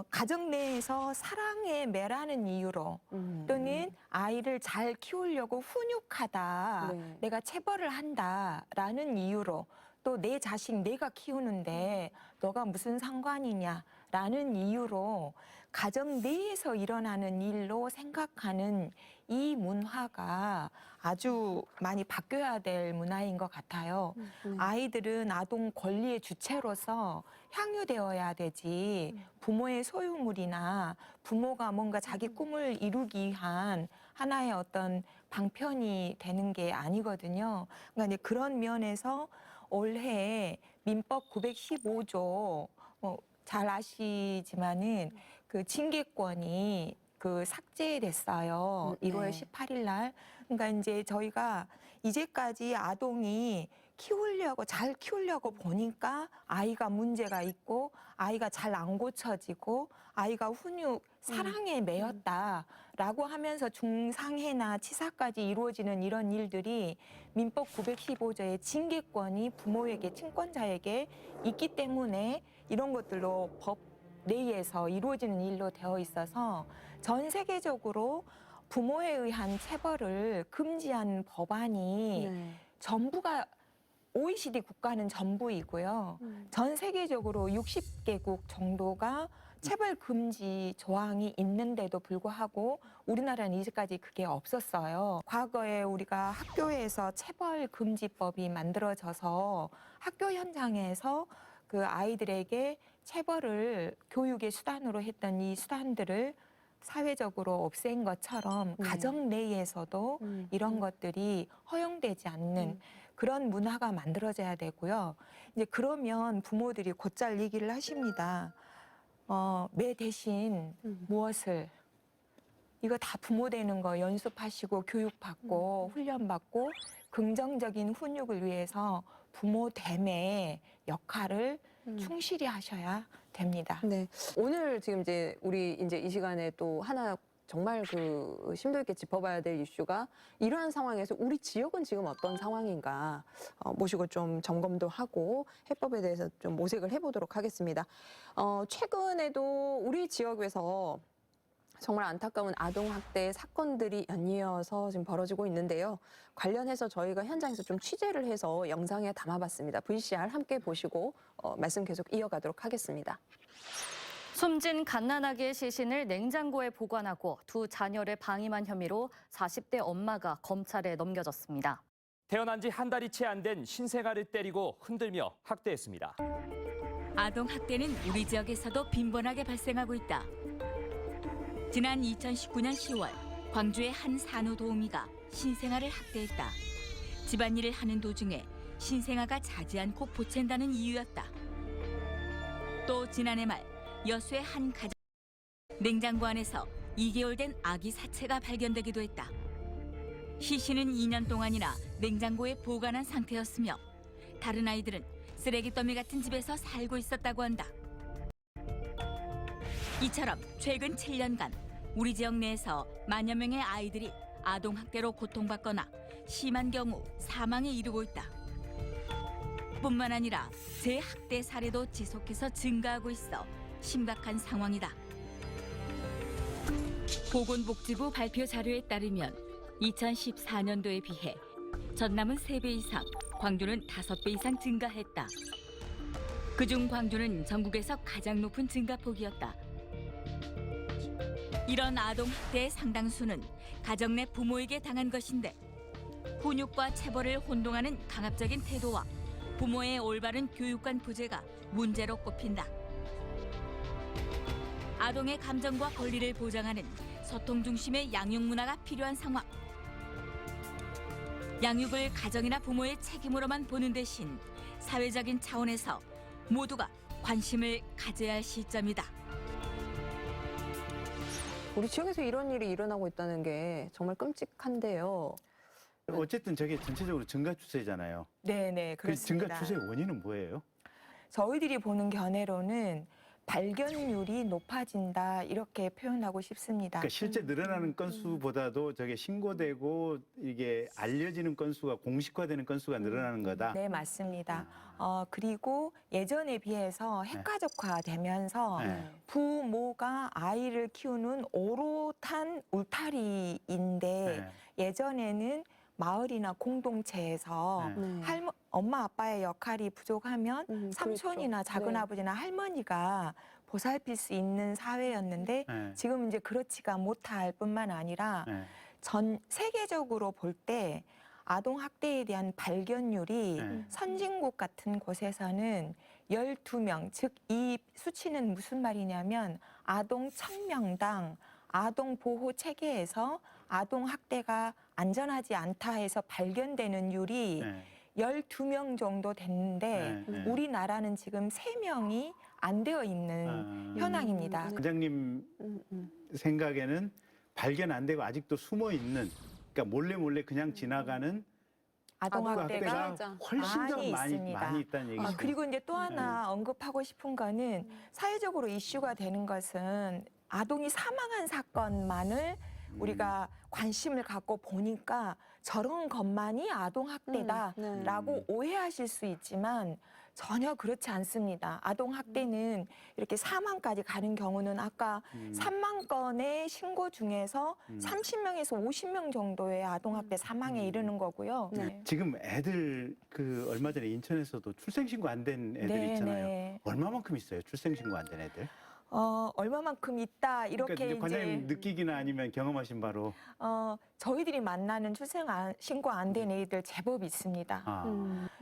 S6: 가정 내에서 사랑에 매라는 이유로 또는 아이를 잘 키우려고 훈육하다,
S1: 네.
S6: 내가 체벌을 한다라는 이유로 또 내 자식 내가 키우는데 너가 무슨 상관이냐라는 이유로 가정 내에서 일어나는 일로 생각하는 이 문화가 아주 많이 바뀌어야 될 문화인 것 같아요. 아이들은 아동 권리의 주체로서 향유되어야 되지 부모의 소유물이나 부모가 뭔가 자기 꿈을 이루기 위한 하나의 어떤 방편이 되는 게 아니거든요. 그러니까 이제 그런 면에서 올해 민법 915조 잘 아시지만은 그 징계권이 그 삭제됐어요. 1월 18일 날. 그러니까 이제 저희가 이제까지 아동이 잘 키우려고 보니까 아이가 문제가 있고 아이가 잘 안 고쳐지고 아이가 사랑에 매였다라고 하면서 중상해나 치사까지 이루어지는 이런 일들이 민법 915조의 징계권이 부모에게 친권자에게 있기 때문에 이런 것들로 법 내에서 이루어지는 일로 되어 있어서 전 세계적으로 부모에 의한 체벌을 금지한 법안이 전부가 OECD 국가는 전부이고요. 전 세계적으로 60개국 정도가 체벌 금지 조항이 있는데도 불구하고 우리나라는 이제까지 그게 없었어요. 과거에 우리가 학교에서 체벌 금지법이 만들어져서 학교 현장에서 그 아이들에게 체벌을 교육의 수단으로 했던 이 수단들을 사회적으로 없앤 것처럼 가정 내에서도 이런 것들이 허용되지 않는 그런 문화가 만들어져야 되고요. 이제 그러면 부모들이 곧잘 얘기를 하십니다. 매 대신 무엇을 이거 다 부모 되는 거 연습하시고 교육받고 훈련받고 긍정적인 훈육을 위해서 부모 됨의 역할을 충실히 하셔야 됩니다.
S1: 네. 오늘 지금 이제 우리 이제 이 시간에 또 하나 정말 그 심도 있게 짚어봐야 될 이슈가 이러한 상황에서 우리 지역은 지금 어떤 상황인가 모시고 좀 점검도 하고 해법에 대해서 좀 모색을 해보도록 하겠습니다. 최근에도 우리 지역에서 정말 안타까운 아동학대 사건들이 연이어서 지금 벌어지고 있는데요. 관련해서 저희가 현장에서 좀 취재를 해서 영상에 담아봤습니다. VCR 함께 보시고 말씀 계속 이어가도록 하겠습니다.
S7: 숨진 갓난아기의 시신을 냉장고에 보관하고 두 자녀를 방임한 혐의로 40대 엄마가 검찰에 넘겨졌습니다.
S8: 태어난 지 한 달이 채 안 된 신생아를 때리고 흔들며 학대했습니다.
S9: 아동 학대는 우리 지역에서도 빈번하게 발생하고 있다. 지난 2019년 10월 광주의 한 산후도우미가 신생아를 학대했다. 집안일을 하는 도중에 신생아가 자지 않고 보챈다는 이유였다. 또 지난해 말 여수의 한 가정 냉장고 안에서 2개월 된 아기 사체가 발견되기도 했다. 시신은 2년 동안이나 냉장고에 보관한 상태였으며 다른 아이들은 쓰레기 더미 같은 집에서 살고 있었다고 한다. 이처럼 최근 7년간 우리 지역 내에서 만여 명의 아이들이 아동학대로 고통받거나 심한 경우 사망에 이르고 있다. 뿐만 아니라 재학대 사례도 지속해서 증가하고 있어 심각한 상황이다. 보건복지부 발표 자료에 따르면 2014년도에 비해 전남은 3배 이상, 광주는 5배 이상 증가했다. 그중 광주는 전국에서 가장 높은 증가폭이었다. 이런 아동학대의 상당수는 가정 내 부모에게 당한 것인데 훈육과 체벌을 혼동하는 강압적인 태도와 부모의 올바른 교육관 부재가 문제로 꼽힌다. 아동의 감정과 권리를 보장하는 소통 중심의 양육 문화가 필요한 상황. 양육을 가정이나 부모의 책임으로만 보는 대신 사회적인 차원에서 모두가 관심을 가져야 할 시점이다.
S1: 우리 지역에서 이런 일이 일어나고 있다는 게 정말 끔찍한데요.
S2: 어쨌든 저게 전체적으로 증가 추세잖아요.
S6: 네,
S2: 그
S6: 그렇습니다.
S2: 증가 추세의 원인은 뭐예요?
S6: 저희들이 보는 견해로는 발견율이 높아진다 이렇게 표현하고 싶습니다.
S2: 그러니까 실제 늘어나는 건수보다도 저게 신고되고 이게 알려지는 건수가 공식화되는 건수가 늘어나는 거다.
S6: 네, 맞습니다. 그리고 예전에 비해서 핵가족화되면서
S2: 네.
S6: 부모가 아이를 키우는 오롯한 울타리인데 예전에는 마을이나 공동체에서
S1: 네.
S6: 엄마 아빠의 역할이 부족하면 삼촌이나
S1: 그렇죠.
S6: 작은아버지나 할머니가 보살필 수 있는 사회였는데
S2: 네.
S6: 지금 이제 그렇지가 못할 뿐만 아니라
S2: 네.
S6: 전 세계적으로 볼 때 아동 학대에 대한 발견율이
S2: 네.
S6: 선진국 같은 곳에서는 12명, 즉 이 수치는 무슨 말이냐면 아동 1000명당 아동 보호 체계에서 아동 학대가 안전하지 않다 해서 발견되는 율이
S2: 네.
S6: 12명 정도 됐는데
S2: 네.
S6: 우리나라는 지금 3명이 안 되어 있는 현황입니다.
S2: 관장님 생각에는 발견 안 되고 아직도 숨어 있는, 그러니까 몰래 그냥 지나가는
S6: 아동
S2: 아동
S6: 학대가
S2: 학대가 훨씬 더
S6: 많이
S2: 많이
S6: 있습니다.
S2: 있다는 얘기죠.
S6: 그리고 이제 또 하나 언급하고 싶은 거는 사회적으로 이슈가 되는 것은 아동이 사망한 사건만을 우리가 관심을 갖고 보니까 저런 것만이 아동 학대다라고 오해하실 수 있지만 전혀 그렇지 않습니다. 아동 학대는 이렇게 사망까지 가는 경우는 아까 3만 건의 신고 중에서 30명에서 50명 정도의 아동 학대 사망에 이르는 거고요.
S1: 네.
S2: 지금 애들 그 얼마 전에 인천에서도 출생신고 안 된 애들
S6: 네,
S2: 있잖아요.
S6: 네.
S2: 얼마만큼 있어요? 출생신고 안 된 애들?
S6: 얼마만큼 있다 이렇게
S2: 그러니까 관장님
S6: 이제
S2: 느끼기나 아니면 경험하신 바로.
S6: 저희들이 만나는 신고 안 된 애들 제법 있습니다.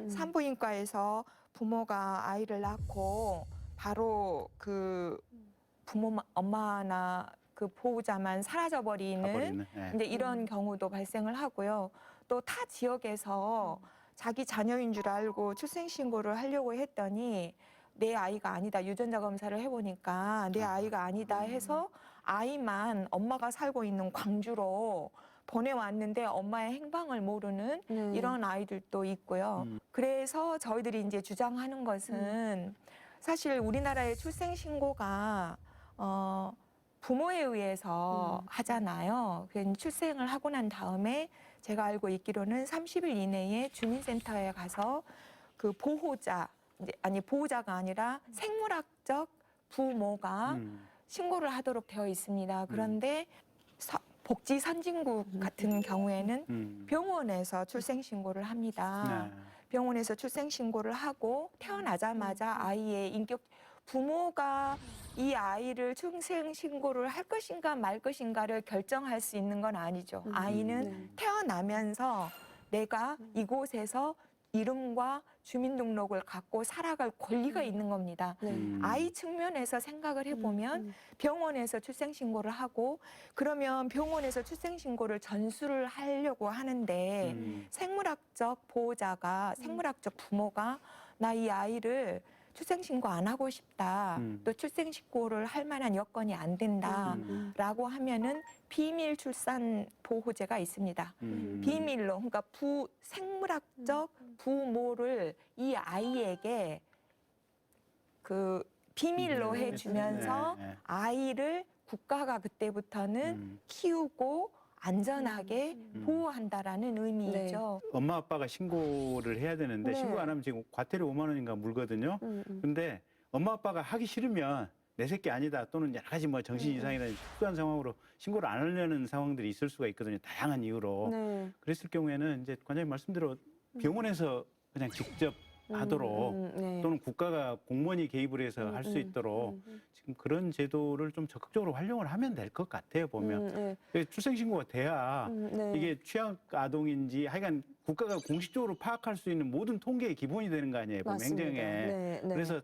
S6: 산부인과에서 부모가 아이를 낳고 바로 그 부모 엄마나 그 보호자만 사라져버리는
S2: 가버리는. 네.
S6: 이제 이런 경우도 발생을 하고요. 또 타 지역에서 자기 자녀인 줄 알고 출생신고를 하려고 했더니 내 아이가 아니다. 유전자 검사를 해보니까 내 아이가 아니다 해서 아이만 엄마가 살고 있는 광주로 보내왔는데 엄마의 행방을 모르는 이런 아이들도 있고요. 그래서 저희들이 이제 주장하는 것은 사실 우리나라의 출생신고가 부모에 의해서 하잖아요. 출생을 하고 난 다음에 제가 알고 있기로는 30일 이내에 주민센터에 가서 그 보호자가 아니라 생물학적 부모가 신고를 하도록 되어 있습니다. 그런데 복지 선진국 같은 경우에는 병원에서 출생신고를 합니다.
S2: 네.
S6: 병원에서 출생신고를 하고 태어나자마자 아이의 인격, 부모가 이 아이를 출생신고를 할 것인가 말 것인가를 결정할 수 있는 건 아니죠. 아이는 태어나면서 내가 이곳에서 이름과 주민등록을 갖고 살아갈 권리가 있는 겁니다. 아이 측면에서 생각을 해보면 병원에서 출생신고를 하고 그러면 병원에서 출생신고를 전수를 하려고 하는데 생물학적 보호자가 생물학적 부모가 나 이 아이를 출생신고 안 하고 싶다. 또 출생신고를 할 만한 여건이 안 된다라고 하면은 비밀 출산 보호제가 있습니다. 비밀로 그러니까 생물학적 부모를 이 아이에게 그 비밀로 해주면서 아이를 국가가 그때부터는 키우고 안전하게 보호한다라는 의미죠.
S2: 엄마 아빠가 신고를 해야 되는데 신고 안 하면 지금 과태료 5만 원인가 물거든요. 근데 엄마 아빠가 하기 싫으면 내 새끼 아니다 또는 여러 가지 뭐 정신 이상이라는 특수한 상황으로 신고를 안 하려는 상황들이 있을 수가 있거든요. 다양한 이유로. 그랬을 경우에는 이제 관장님 말씀대로 병원에서 그냥 직접 하도록 또는 국가가 공무원이 개입을 해서 할 수 있도록 지금 그런 제도를 좀 적극적으로 활용을 하면 될 것 같아요, 보면. 출생신고가 돼야 이게 취약 아동인지 하여간 국가가 공식적으로 파악할 수 있는 모든 통계의 기본이 되는 거 아니에요, 보면 행정에. 그래서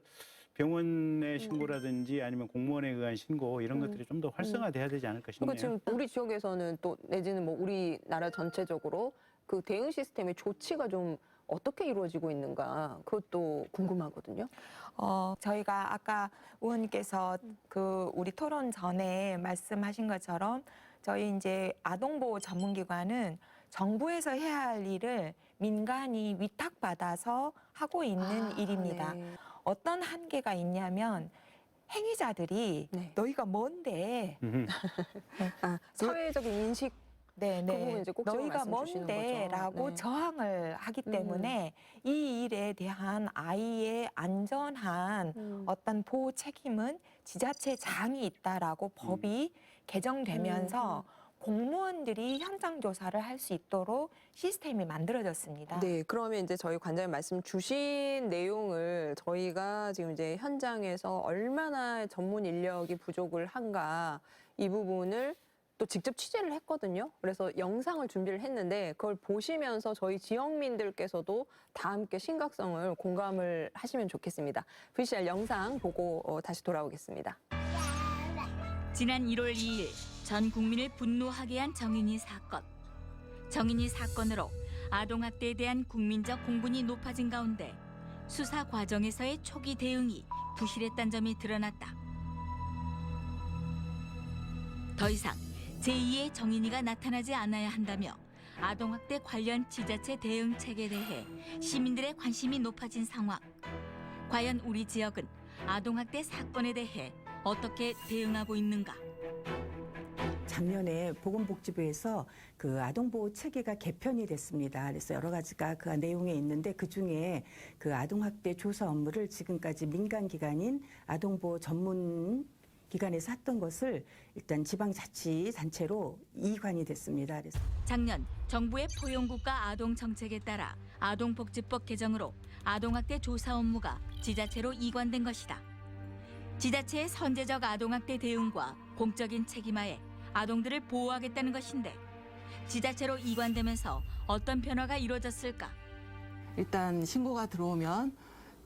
S2: 병원의 신고라든지 아니면 공무원에 의한 신고 이런 것들이 좀 더 활성화돼야 되지 않을까 싶네요.
S1: 그러니까 지금 우리 지역에서는 또 내지는 뭐 우리나라 전체적으로 그 대응 시스템의 조치가 좀 어떻게 이루어지고 있는가 그것도 궁금하거든요.
S6: 저희가 아까 의원님께서 그 우리 토론 전에 말씀하신 것처럼 저희 이제 아동보호 전문기관은 정부에서 해야 할 일을 민간이 위탁받아서 하고 있는 일입니다. 어떤 한계가 있냐면 행위자들이
S1: 네.
S6: 너희가 뭔데?
S1: 사회적인 인식
S6: 네,
S1: 그 부분 이제 꼭 집어
S6: 너희가
S1: 말씀 주시는
S6: 뭔데라고
S1: 거죠. 네.
S6: 저항을 하기 때문에 이 일에 대한 아이의 안전한 어떤 보호 책임은 지자체장이 있다라고 법이 개정되면서 공무원들이 현장 조사를 할 수 있도록 시스템이 만들어졌습니다.
S1: 네, 그러면 이제 저희 관장님 말씀 주신 내용을 저희가 지금 이제 현장에서 얼마나 전문 인력이 부족을 한가 이 부분을 또 직접 취재를 했거든요. 그래서 영상을 준비를 했는데 그걸 보시면서 저희 지역민들께서도 다 함께 심각성을 공감을 하시면 좋겠습니다. VCR 영상 보고 다시 돌아오겠습니다.
S9: 지난 1월 2일 전 국민을 분노하게 한 정인이 사건. 정인이 사건으로 아동학대에 대한 국민적 공분이 높아진 가운데 수사 과정에서의 초기 대응이 부실했다는 점이 드러났다. 더 이상 제2의 정인이가 나타나지 않아야 한다며 아동학대 관련 지자체 대응 체계에 대해 시민들의 관심이 높아진 상황. 과연 우리 지역은 아동학대 사건에 대해 어떻게 대응하고 있는가?
S10: 작년에 보건복지부에서 그 아동보호 체계가 개편이 됐습니다. 그래서 여러 가지가 그 내용에 있는데 그 중에 그 아동학대 조사 업무를 지금까지 민간기관인 아동보호 전문 기관에서 했던 것을 일단 지방자치단체로 이관이 됐습니다. 그래서
S9: 작년 정부의 포용국가 아동정책에 따라 아동복지법 개정으로 아동학대 조사 업무가 지자체로 이관된 것이다. 지자체의 선제적 아동학대 대응과 공적인 책임하에 아동들을 보호하겠다는 것인데 지자체로 이관되면서 어떤 변화가 이루어졌을까?
S11: 일단 신고가 들어오면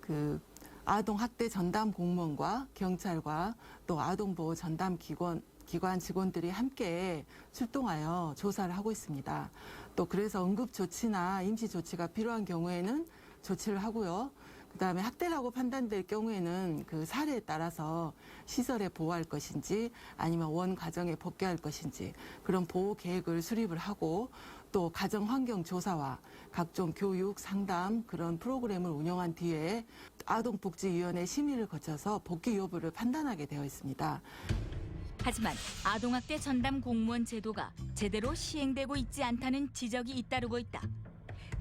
S11: 그 아동학대 전담 공무원과 경찰과 또 아동보호 전담 기관 직원들이 함께 출동하여 조사를 하고 있습니다. 또 그래서 응급조치나 임시조치가 필요한 경우에는 조치를 하고요. 그다음에 학대라고 판단될 경우에는 그 사례에 따라서 시설에 보호할 것인지 아니면 원 가정에 복귀할 것인지 그런 보호 계획을 수립을 하고 또 가정 환경 조사와 각종 교육, 상담 그런 프로그램을 운영한 뒤에 아동복지위원회 심의를 거쳐서 복귀 여부를 판단하게 되어 있습니다.
S9: 하지만 아동학대 전담 공무원 제도가 제대로 시행되고 있지 않다는 지적이 잇따르고 있다.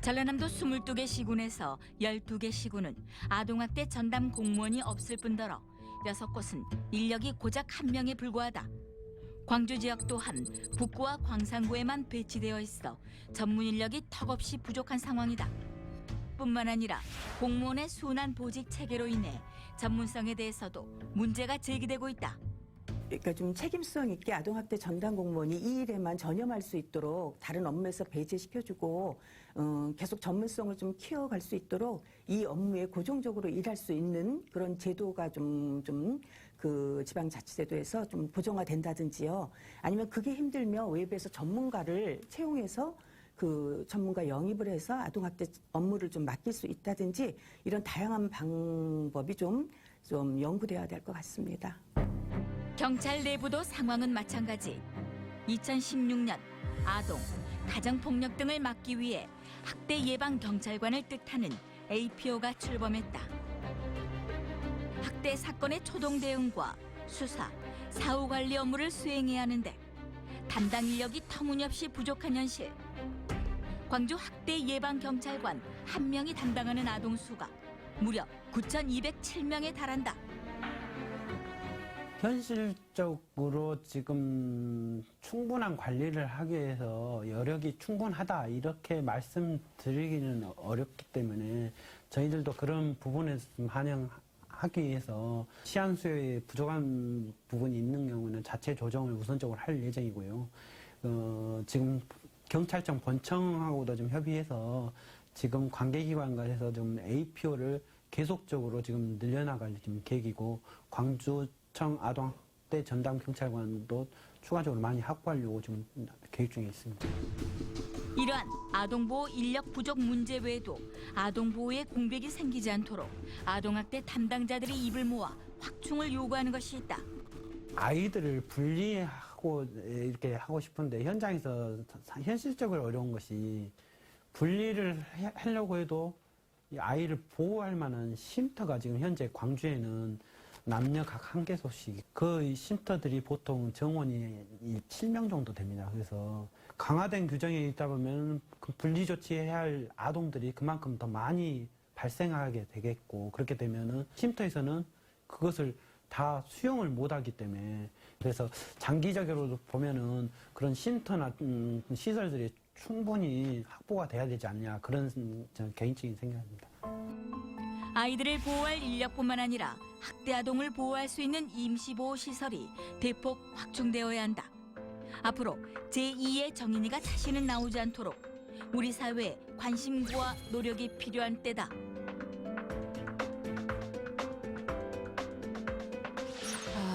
S9: 전라남도 22개 시군에서 12개 시군은 아동학대 전담 공무원이 없을 뿐더러 6곳은 인력이 고작 1명에 불과하다. 광주 지역 또한 북구와 광산구에만 배치되어 있어 전문 인력이 턱없이 부족한 상황이다. 뿐만 아니라 공무원의 순환 보직 체계로 인해 전문성에 대해서도 문제가 제기되고 있다.
S10: 그러니까 좀 책임성 있게 아동학대 전담 공무원이 이 일에만 전념할 수 있도록 다른 업무에서 배제시켜주고 계속 전문성을 좀 키워갈 수 있도록 이 업무에 고정적으로 일할 수 있는 그런 제도가 좀 그 지방자치제도에서 좀 보정화된다든지요. 아니면 그게 힘들면 외부에서 전문가를 채용해서 그 전문가 영입을 해서 아동학대 업무를 좀 맡길 수 있다든지 이런 다양한 방법이 좀 연구돼야 될 것 같습니다.
S9: 경찰 내부도 상황은 마찬가지. 2016년 아동, 가정폭력 등을 막기 위해 학대 예방 경찰관을 뜻하는 APO가 출범했다. 학대 사건의 초동 대응과 수사, 사후 관리 업무를 수행해야 하는데 담당 인력이 터무니없이 부족한 현실. 광주 학대 예방 경찰관 1명이 담당하는 아동 수가 무려 9,207명에 달한다.
S2: 현실적으로 지금 충분한 관리를 하기 위해서 여력이 충분하다 이렇게 말씀드리기는 어렵기 때문에 저희들도 그런 부분에서 좀 반영하기 위해서 시한 수요에 부족한 부분이 있는 경우는 자체 조정을 우선적으로 할 예정이고요. 지금 경찰청 본청하고도 좀 협의해서 지금 관계기관과 해서 좀 APO를 계속적으로 지금 늘려나갈 지금 계획이고 광주청 아동학대 전담 경찰관도 추가적으로 많이 확보하려고 지금 계획 중에 있습니다.
S9: 이러한 아동보호 인력 부족 문제 외에도 아동보호에 공백이 생기지 않도록 아동학대 담당자들이 입을 모아 확충을 요구하는 것이 있다.
S2: 아이들을 분리하고 이렇게 하고 싶은데 현장에서 현실적으로 어려운 것이 분리를 하려고 해도 이 아이를 보호할 만한 쉼터가 지금 현재 광주에는
S12: 남녀 각 1개소씩 그 쉼터들이 보통 정원이 7명 정도 됩니다. 그래서 강화된 규정에 있다 보면 그 분리 조치해야 할 아동들이 그만큼 더 많이 발생하게 되겠고, 그렇게 되면은 쉼터에서는 그것을 다 수용을 못하기 때문에, 그래서 장기적으로 보면은 그런 쉼터나 시설들이 충분히 확보가 돼야 되지 않냐, 그런 저는 개인적인 생각입니다.
S9: 아이들을 보호할 인력뿐만 아니라 학대 아동을 보호할 수 있는 임시보호 시설이 대폭 확충되어야 한다. 앞으로 제2의 정인이가 다시는 나오지 않도록 우리 사회에 관심과 노력이 필요한 때다.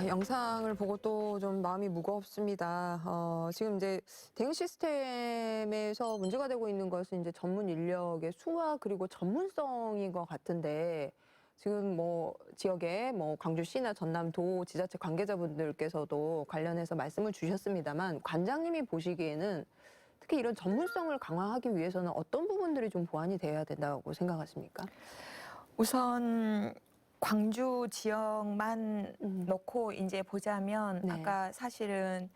S1: 영상을 보고 또 좀 마음이 무겁습니다. 지금 이제 대응 시스템에서 문제가 되고 있는 것은 이제 전문 인력의 수와 그리고 전문성인 것 같은데, 지금 뭐 지역에 뭐 광주시나 전남도 지자체 관계자분들께서도 관련해서 말씀을 주셨습니다만, 관장님이 보시기에는 특히 이런 전문성을 강화하기 위해서는 어떤 부분들이 좀 보완이 돼야 된다고 생각하십니까?
S6: 우선 광주 지역만 놓고 이제 보자면,
S1: 네.
S6: 아까 사실은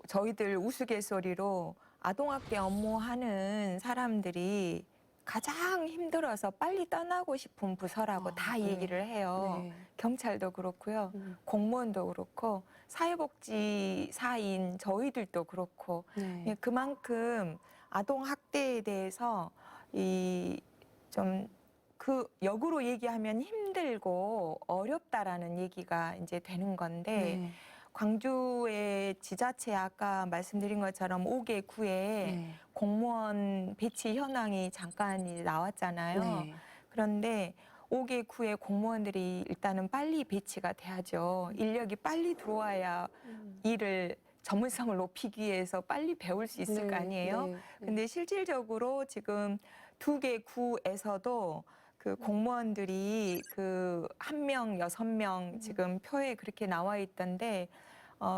S6: 저희들 우스갯소리로 아동학대 업무하는 사람들이 가장 힘들어서 빨리 떠나고 싶은 부서라고 다
S1: 네.
S6: 얘기를 해요.
S1: 네.
S6: 경찰도 그렇고요. 공무원도 그렇고 사회복지사인 저희들도 그렇고,
S1: 네.
S6: 그만큼 아동학대에 대해서 좀 그 역으로 얘기하면 힘들고 어렵다라는 얘기가 이제 되는 건데,
S1: 네.
S6: 광주의 지자체 아까 말씀드린 것처럼 5개 구에
S1: 네.
S6: 공무원 배치 현황이 잠깐 나왔잖아요.
S1: 네.
S6: 그런데 5개 구의 공무원들이 일단은 빨리 배치가 돼야죠. 인력이 빨리 들어와야 일을 전문성을 높이기 위해서 빨리 배울 수 있을
S1: 네.
S6: 거 아니에요.
S1: 네.
S6: 근데 실질적으로 지금 2개 구에서도 그 공무원들이 그 1명, 6명 지금 표에 그렇게 나와 있던데,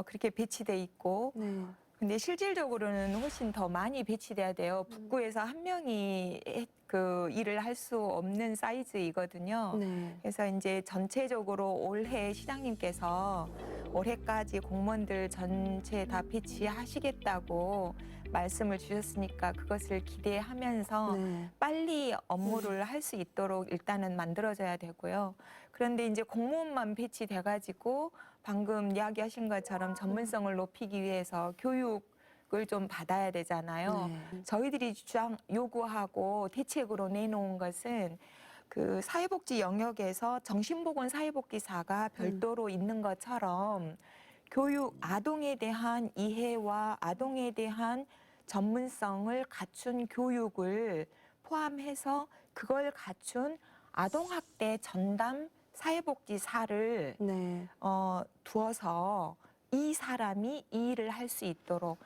S6: 그렇게 배치돼 있고,
S1: 네.
S6: 근데 실질적으로는 훨씬 더 많이 배치돼야 돼요. 북구에서 1명이 그 일을 할 수 없는 사이즈이거든요.
S1: 네.
S6: 그래서 이제 전체적으로 올해 시장님께서 올해까지 공무원들 전체 다 배치하시겠다고 말씀을 주셨으니까 그것을 기대하면서
S1: 네.
S6: 빨리 업무를 할 수 있도록 일단은 만들어져야 되고요. 그런데 이제 공무원만 배치돼가지고 방금 이야기하신 것처럼 전문성을 높이기 위해서 교육을 좀 받아야 되잖아요.
S1: 네.
S6: 저희들이 요구하고 대책으로 내놓은 것은 그 사회복지 영역에서 정신보건 사회복지사가 별도로 있는 것처럼 교육, 아동에 대한 이해와 아동에 대한 전문성을 갖춘 교육을 포함해서 그걸 갖춘 아동학대 전담 사회복지사를
S1: 네.
S6: 두어서 이 사람이 이 일을 할 수 있도록,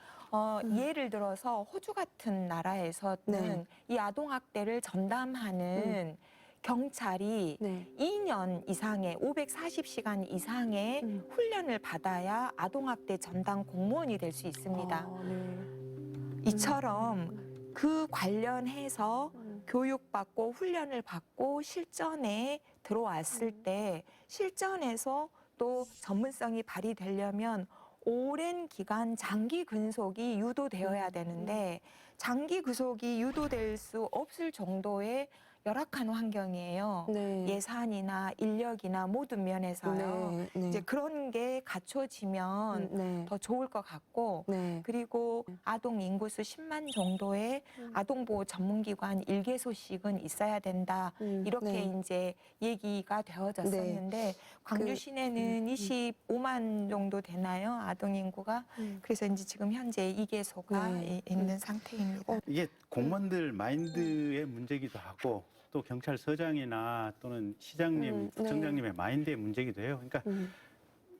S6: 예를 들어서 호주 같은 나라에서는
S1: 네.
S6: 이 아동학대를 전담하는 경찰이
S1: 네.
S6: 2년 이상의 540시간 이상의 훈련을 받아야 아동학대 전담 공무원이 될 수 있습니다.
S1: 네.
S6: 이처럼 그 관련해서 교육받고 훈련을 받고 실전에 들어왔을 때 실전에서 또 전문성이 발휘되려면 오랜 기간 장기 근속이 유도되어야 되는데, 장기 근속이 유도될 수 없을 정도의 열악한 환경이에요.
S1: 네.
S6: 예산이나 인력이나 모든 면에서요.
S1: 네. 네.
S6: 이제 그런 게 갖춰지면
S1: 네.
S6: 더 좋을 것 같고,
S1: 네.
S6: 그리고 아동 인구수 10만 정도의 아동보호 전문기관 1개소씩은 있어야 된다. 이렇게
S1: 네.
S6: 이제 얘기가 되어졌었는데, 광주 시내는 25만 정도 되나요? 아동 인구가. 그래서 이제 지금 현재 2개소가
S1: 네.
S6: 있는 상태입니다.
S2: 이게 공무원들 마인드의 문제기도 하고, 또 경찰서장이나 또는 시장님, 구청장님의 마인드의 문제기도 해요. 그러니까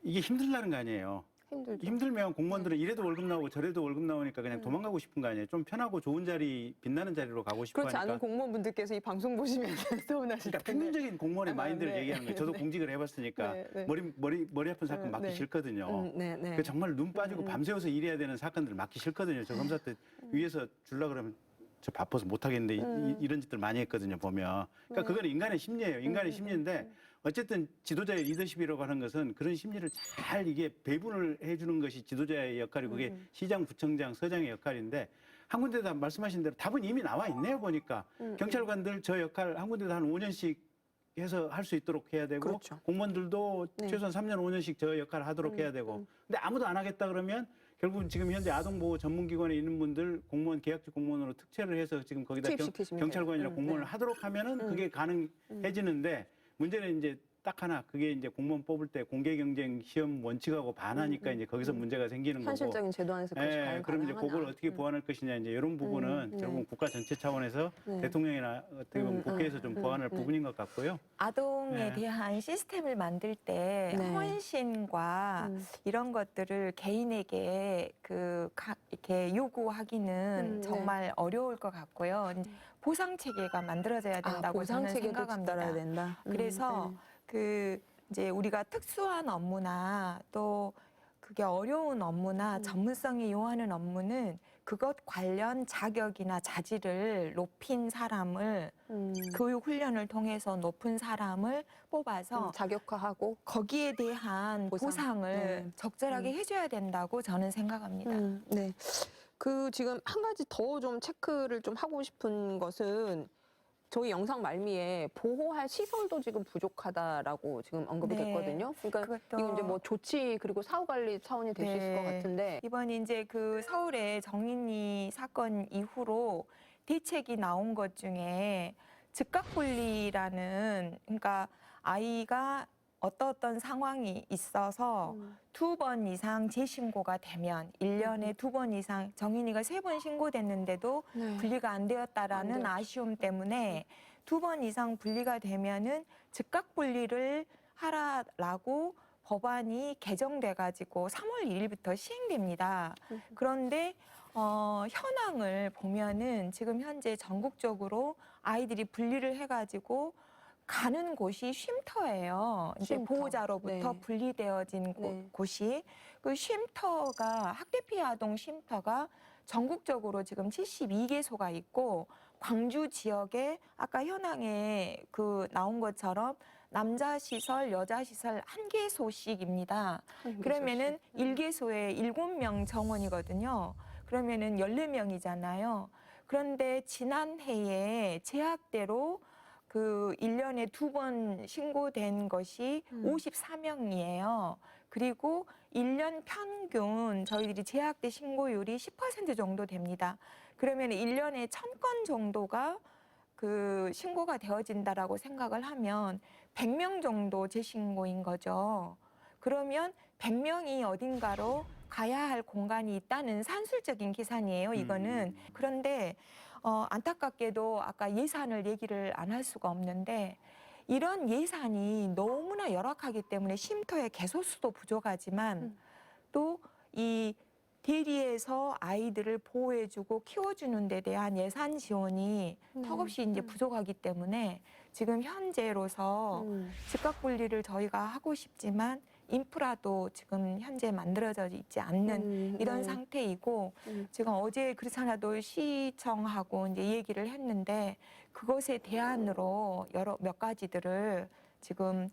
S2: 이게 힘들다는 거 아니에요.
S1: 힘들죠.
S2: 힘들면 공무원들은 이래도 월급 나오고 저래도 월급 나오니까 그냥 도망가고 싶은 거 아니에요. 좀 편하고 좋은 자리, 빛나는 자리로 가고 싶어
S1: 그렇지
S2: 하니까.
S1: 않은 공무원분들께서 이 방송 보시면 서운하실
S2: 그러니까
S1: 텐데.
S2: 평균적인 공무원의 마인드를
S1: 네.
S2: 얘기하는 거예요. 저도
S1: 네.
S2: 공직을 해봤으니까
S1: 네, 네.
S2: 머리 아픈 사건 맡기
S1: 네.
S2: 싫거든요.
S1: 네, 네.
S2: 그 정말 눈 빠지고 밤새워서 일해야 되는 사건들 맡기 싫거든요. 저 검사 때 위에서 줄라 그러면 저 바빠서 못 하겠는데 이런 짓들 많이 했거든요. 보면. 그러니까 그건 인간의 심리예요. 인간의 심리인데 어쨌든 지도자의 리더십이라고 하는 것은 그런 심리를 잘 이게 배분을 해주는 것이 지도자의 역할이고 그게 시장, 구청장, 서장의 역할인데 한 군데다 말씀하신 대로 답은 이미 나와 있네요 보니까 경찰관들 저 역할 한 군데다 한 5년씩 해서 할 수 있도록 해야 되고
S1: 그렇죠.
S2: 공무원들도
S1: 네.
S2: 최소한 3년 5년씩 저 역할을 하도록 해야 되고 근데 아무도 안 하겠다 그러면 결국은 지금 현재 아동보호 전문기관에 있는 분들 공무원 계약직 공무원으로 특채를 해서 지금 거기다
S1: 투입시키시면
S2: 경찰관이나
S1: 돼요.
S2: 공무원을
S1: 네.
S2: 하도록 하면은 그게 가능해지는데 문제는 이제 딱 하나 그게 이제 공무원 뽑을 때 공개 경쟁 시험 원칙하고 반하니까 이제 거기서 문제가 생기는 거고.
S1: 현실적인 제도 안에서 그것이 과연
S2: 그럼 이제
S1: 가능하나.
S2: 그걸 어떻게 보완할 것이냐 이제 이런 부분은
S1: 네.
S2: 결국은 국가 전체 차원에서
S1: 네.
S2: 대통령이나 어떻게 보면 국회에서 좀 보완할 부분인 것 같고요.
S6: 아동에
S2: 네.
S6: 대한 시스템을 만들 때
S1: 네.
S6: 헌신과 이런 것들을 개인에게 이렇게 요구하기는
S1: 네.
S6: 정말 어려울 것 같고요. 보상 체계가 만들어져야 된다고
S1: 보상
S6: 저는
S1: 체계도
S6: 생각합니다.
S1: 따라야 된다.
S6: 그래서 이제 우리가 특수한 업무나 또 그게 어려운 업무나 전문성이 요하는 업무는 그것 관련 자격이나 자질을 높인 사람을 교육 훈련을 통해서 높은 사람을 뽑아서
S1: 자격화하고
S6: 거기에 대한 보상을
S1: 네.
S6: 적절하게 해줘야 된다고 저는 생각합니다.
S1: 네. 그 지금 한 가지 더 좀 체크를 좀 하고 싶은 것은 저희 영상 말미에 보호할 시설도 지금 부족하다라고 지금 언급이
S6: 네.
S1: 됐거든요. 그러니까
S6: 그것도-
S1: 이건 이제 뭐 조치 그리고 사후 관리 차원이 될 수 있을 것
S6: 네.
S1: 같은데
S6: 이번 이제 그 서울의 정린이 사건 이후로 대책이 나온 것 중에 즉각분리라는 그러니까 아이가 어떤 상황이 있어서 2번 이상 재신고가 되면 1년에 2번 이상 정인이가 3번 신고됐는데도
S1: 네.
S6: 분리가 안
S1: 안
S6: 되었다라는
S1: 되었죠.
S6: 아쉬움 때문에 2번 이상 분리가 되면은 즉각 분리를 하라라고 법안이 개정돼 가지고 3월 1일부터 시행됩니다. 그런데 현황을 보면은 지금 현재 전국적으로 아이들이 분리를 해 가지고 가는 곳이 쉼터예요. 이제
S1: 쉼터.
S6: 보호자로부터
S1: 네.
S6: 분리되어진
S1: 네.
S6: 곳이 그 쉼터가 학대 피해 아동 쉼터가 전국적으로 지금 72개소가 있고 광주 지역에 아까 현황에 그 나온 것처럼 남자 시설, 여자 시설 1개소씩입니다. 그러면은 1개소에 7명 정원이거든요. 그러면은 14명이잖아요. 그런데 지난해에 제약대로 그 1년에 2번 신고된 것이 54명이에요. 그리고 1년 평균 저희들이 제약대 신고율이 10% 정도 됩니다. 그러면 1년에 1000건 정도가 그 신고가 되어진다라고 생각을 하면 100명 정도 재신고인 거죠. 그러면 100명이 어딘가로 가야 할 공간이 있다는 산술적인 계산이에요, 이거는. 그런데 안타깝게도 아까 예산을 얘기를 안 할 수가 없는데 이런 예산이 너무나 열악하기 때문에 쉼터의 개소수도 부족하지만 또 이 대리에서 아이들을 보호해주고 키워주는 데 대한 예산 지원이 턱없이 이제 부족하기 때문에 지금 현재로서 즉각 분리를 저희가 하고 싶지만 인프라도 지금 현재 만들어져 있지 않는 이런 상태이고 지금 어제 그렇지 않아도 시청하고 이제 얘기를 했는데 그것에 대안으로 몇 가지들을 지금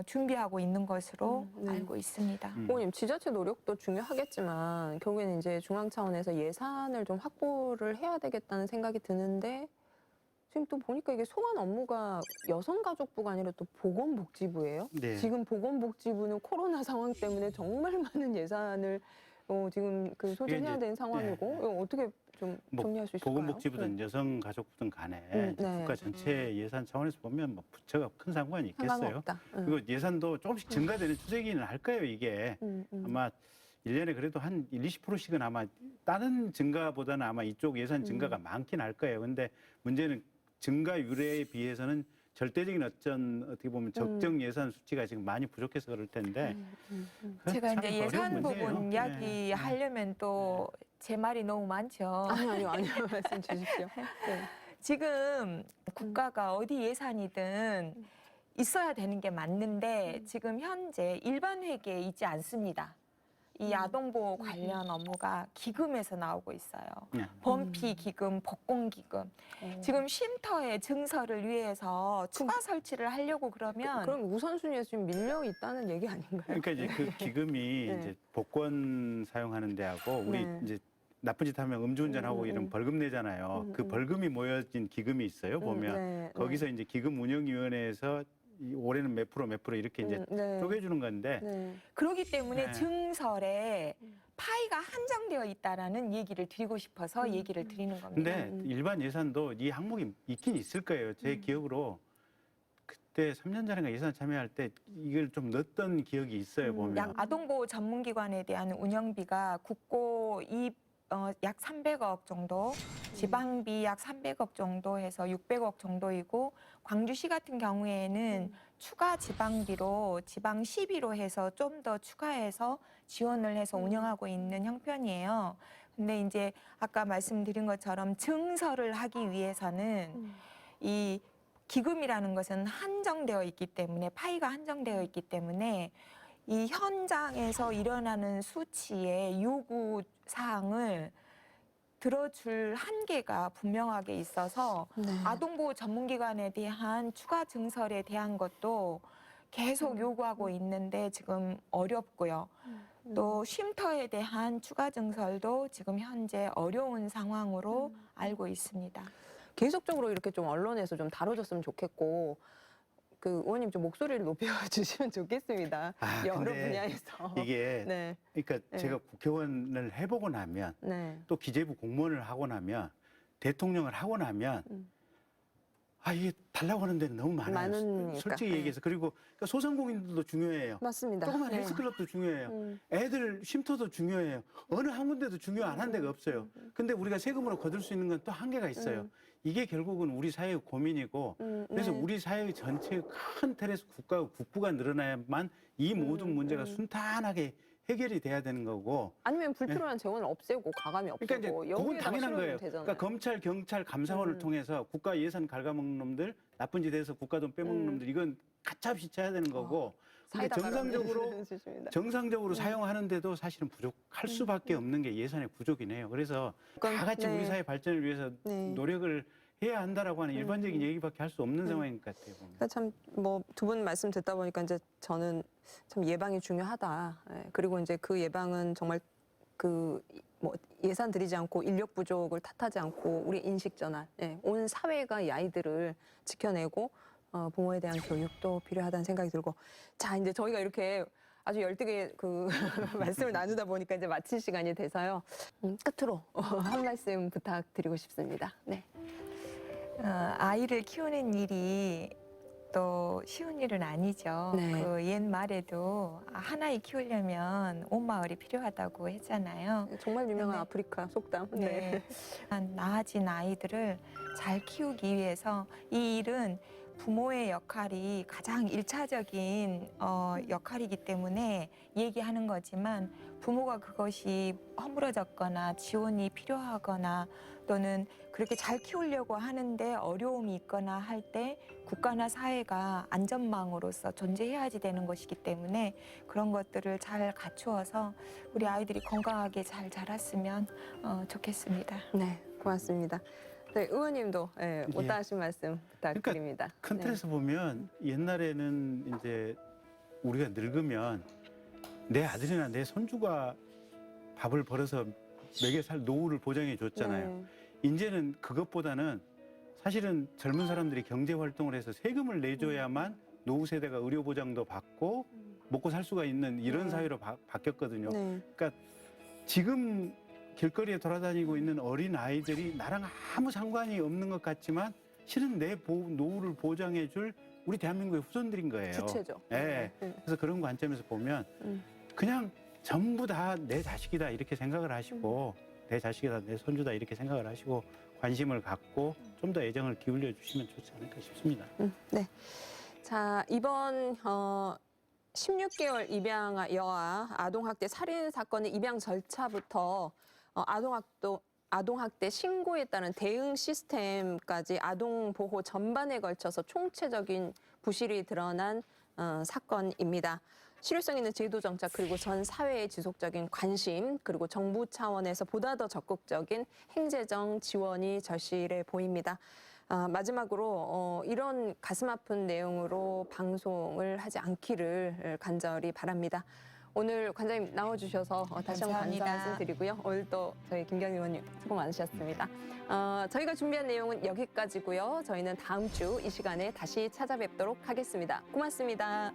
S6: 준비하고 있는 것으로 알고 있습니다.
S1: 부모님 지자체 노력도 중요하겠지만 결국에는 이제 중앙 차원에서 예산을 좀 확보를 해야 되겠다는 생각이 드는데 지금 또 보니까 이게 소관 업무가 여성가족부가 아니라 또 보건복지부예요.
S2: 네.
S1: 지금 보건복지부는 코로나 상황 때문에 정말 많은 예산을 지금 그 소진해야
S2: 이제-
S1: 되는 상황이고 이거 어떻게 좀 정리할 수 있을까요?
S2: 보건복지부든 여성가족부든 간에
S1: 네.
S2: 국가 전체 예산 차원에서 보면 뭐 부처가 큰 상관이 있겠어요.
S1: 상관없다.
S2: 그리고 예산도 조금씩 증가되는 추세기는 할 거예요, 이게. 아마 1년에 그래도 한 20%씩은 아마 다른 증가보다는 아마 이쪽 예산 증가가 많긴 할 거예요. 근데 문제는 증가율에 비해서는 절대적인 어떻게 보면 적정 예산 수치가 지금 많이 부족해서 그럴 텐데. 그건
S6: 제가
S2: 참
S6: 이제
S2: 어려운
S6: 예산
S2: 문제예요.
S6: 부분
S2: 네.
S6: 이야기하려면 또 제 말이 너무 많죠.
S1: 아니요 말씀 주십시오. 네.
S6: 지금 국가가 어디 예산이든 있어야 되는 게 맞는데 지금 현재 일반 회계에 있지 않습니다. 이 아동보호 관련 업무가 기금에서 나오고 있어요.
S2: 네.
S6: 범피 기금, 복권 기금. 지금 쉼터의 증설을 위해서 추가 설치를 하려고 그러면
S1: 그럼 우선순위에서 지금 밀려 있다는 얘기 아닌가요?
S2: 그러니까 이제 그 기금이
S1: 네.
S2: 이제 복권 사용하는 데하고 우리
S1: 네.
S2: 이제 나쁜 짓 하면 음주운전하고 이런 벌금 내잖아요. 그 벌금이 모여진 기금이 있어요. 보면
S1: 네,
S2: 거기서 이제 기금운영위원회에서 올해는 몇 프로 이렇게 이제
S1: 네.
S2: 쪼개주는 건데
S1: 네.
S6: 그렇기 때문에
S2: 네.
S6: 증설에 파이가 한정되어 있다라는 얘기를 드리고 싶어서 얘기를 드리는 겁니다.
S2: 근데 일반 예산도 이 항목이 있긴 있을 거예요. 제 기억으로 그때 3년 전인가 예산 참여할 때 이걸 좀 넣었던 기억이 있어요. 보면
S6: 약 아동보호 전문기관에 대한 운영비가 국고 약 300억 정도, 지방비 약 300억 정도 해서 600억 정도이고 광주시 같은 경우에는 추가 지방비로 지방 10위로 해서 좀 더 추가해서 지원을 해서 운영하고 있는 형편이에요. 근데 이제 아까 말씀드린 것처럼 증설을 하기 위해서는 이 기금이라는 것은 한정되어 있기 때문에 파이가 한정되어 있기 때문에 이 현장에서 일어나는 수치의 요구 사항을 들어줄 한계가 분명하게 있어서
S1: 네.
S6: 아동보호 전문기관에 대한 추가 증설에 대한 것도 계속 요구하고 있는데 지금 어렵고요. 또 쉼터에 대한 추가 증설도 지금 현재 어려운 상황으로 알고 있습니다.
S1: 계속적으로 이렇게 좀 언론에서 좀 다뤄졌으면 좋겠고 그 의원님 좀 목소리를 높여주시면 좋겠습니다. 여러
S2: 근데
S1: 분야에서.
S2: 이게
S1: 네.
S2: 그러니까
S1: 네.
S2: 제가 국회의원을 해보고 나면
S1: 네.
S2: 또 기재부 공무원을 하고 나면 대통령을 하고 나면 이게 달라고 하는 데는 너무 많아요.
S1: 많으니까.
S2: 솔직히
S1: 네.
S2: 얘기해서. 그리고 그러니까 소상공인들도 중요해요.
S1: 맞습니다.
S2: 조그만
S1: 네.
S2: 헬스클럽도 중요해요. 애들 쉼터도 중요해요. 어느 한 군데도 중요 안 한 데가 없어요. 근데 우리가 세금으로 거둘 수 있는 건 또 한계가 있어요. 이게 결국은 우리 사회의 고민이고 그래서
S1: 네.
S2: 우리 사회 전체의 큰 틀에서 국가와 국부가 늘어나야만 이 모든 문제가 순탄하게 해결이 돼야 되는 거고.
S1: 아니면 불필요한 재원을 없애고 가감이 없애고
S2: 그러니까 이제 그건
S1: 여기에다가
S2: 당연한
S1: 실으면
S2: 거예요.
S1: 되잖아요.
S2: 그러니까 검찰, 경찰, 감사원을 통해서 국가 예산 갉아먹는 놈들, 나쁜 짓 해서 국가 돈 빼먹는 놈들 이건 가차없이 쳐야 되는 거고. 근데
S1: 사이다
S2: 정상적으로 사용하는데도 사실은 부족할 수밖에 없는 게 예산의 부족이네요. 그래서 다 같이
S1: 네.
S2: 우리 사회 발전을 위해서
S1: 네.
S2: 노력을 해야 한다라고 하는 일반적인 얘기밖에 할 수 없는 상황인 것 같아요. 보면.
S1: 그러니까 참 뭐 두 분 말씀 듣다 보니까 이제 저는 참 예방이 중요하다. 예, 그리고 이제 그 예방은 정말 그 뭐 예산 들이지 않고 인력 부족을 탓하지 않고 우리 인식 전환, 온 사회가 이 아이들을 지켜내고 부모에 대한 교육도 필요하다는 생각이 들고, 자 이제 저희가 이렇게 아주 열띠게 그 말씀을 나누다 보니까 이제 마칠 시간이 돼서요. 끝으로 한 말씀 부탁드리고 싶습니다. 네.
S6: 아이를 키우는 일이 또 쉬운 일은 아니죠.
S1: 네.
S6: 그 옛말에도 한 아이 키우려면 온 마을이 필요하다고 했잖아요.
S1: 정말 유명한
S6: 네.
S1: 아프리카 속담.
S6: 네. 낳아진 아이들을 잘 키우기 위해서 이 일은 부모의 역할이 가장 일차적인 역할이기 때문에 얘기하는 거지만 부모가 그것이 허물어졌거나 지원이 필요하거나 또는 그렇게 잘 키우려고 하는데 어려움이 있거나 할 때 국가나 사회가 안전망으로서 존재해야지 되는 것이기 때문에 그런 것들을 잘 갖추어서 우리 아이들이 건강하게 잘 자랐으면 좋겠습니다.
S1: 네, 고맙습니다. 네, 의원님도 못다하신 말씀 부탁드립니다.
S2: 큰 틀에서 보면 옛날에는 이제 우리가 늙으면 내 아들이나 내 손주가 밥을 벌어서 먹여 살 노후를 보장해 줬잖아요. 이제는 그것보다는 사실은 젊은 사람들이 경제 활동을 해서 세금을 내줘야만 노후 세대가 의료 보장도 받고 먹고 살 수가 있는 이런 사회로 바뀌었거든요.
S1: 네.
S2: 그러니까 지금 길거리에 돌아다니고 있는 어린 아이들이 나랑 아무 상관이 없는 것 같지만 실은 내 노후를 보장해 줄 우리 대한민국의 후손들인 거예요.
S1: 주체죠.
S2: 네. 그래서 그런 관점에서 보면 그냥 전부 다 내 자식이다 이렇게 생각을 하시고 내 자식이다 내 손주다 이렇게 생각을 하시고 관심을 갖고 좀 더 애정을 기울여 주시면 좋지 않을까 싶습니다.
S1: 네. 자, 이번 16개월 입양 여아 아동학대 살인 사건의 입양 절차부터 아동학대 신고에 따른 대응 시스템까지 아동보호 전반에 걸쳐서 총체적인 부실이 드러난 사건입니다. 실효성 있는 제도 정착 그리고 전 사회의 지속적인 관심 그리고 정부 차원에서 보다 더 적극적인 행재정 지원이 절실해 보입니다. 마지막으로 이런 가슴 아픈 내용으로 방송을 하지 않기를 간절히 바랍니다. 오늘 관장님 나와주셔서 다시 한번 감사 말씀드리고요. 오늘 또 저희 김경희 의원님 수고 많으셨습니다. 저희가 준비한 내용은 여기까지고요. 저희는 다음 주 이 시간에 다시 찾아뵙도록 하겠습니다. 고맙습니다.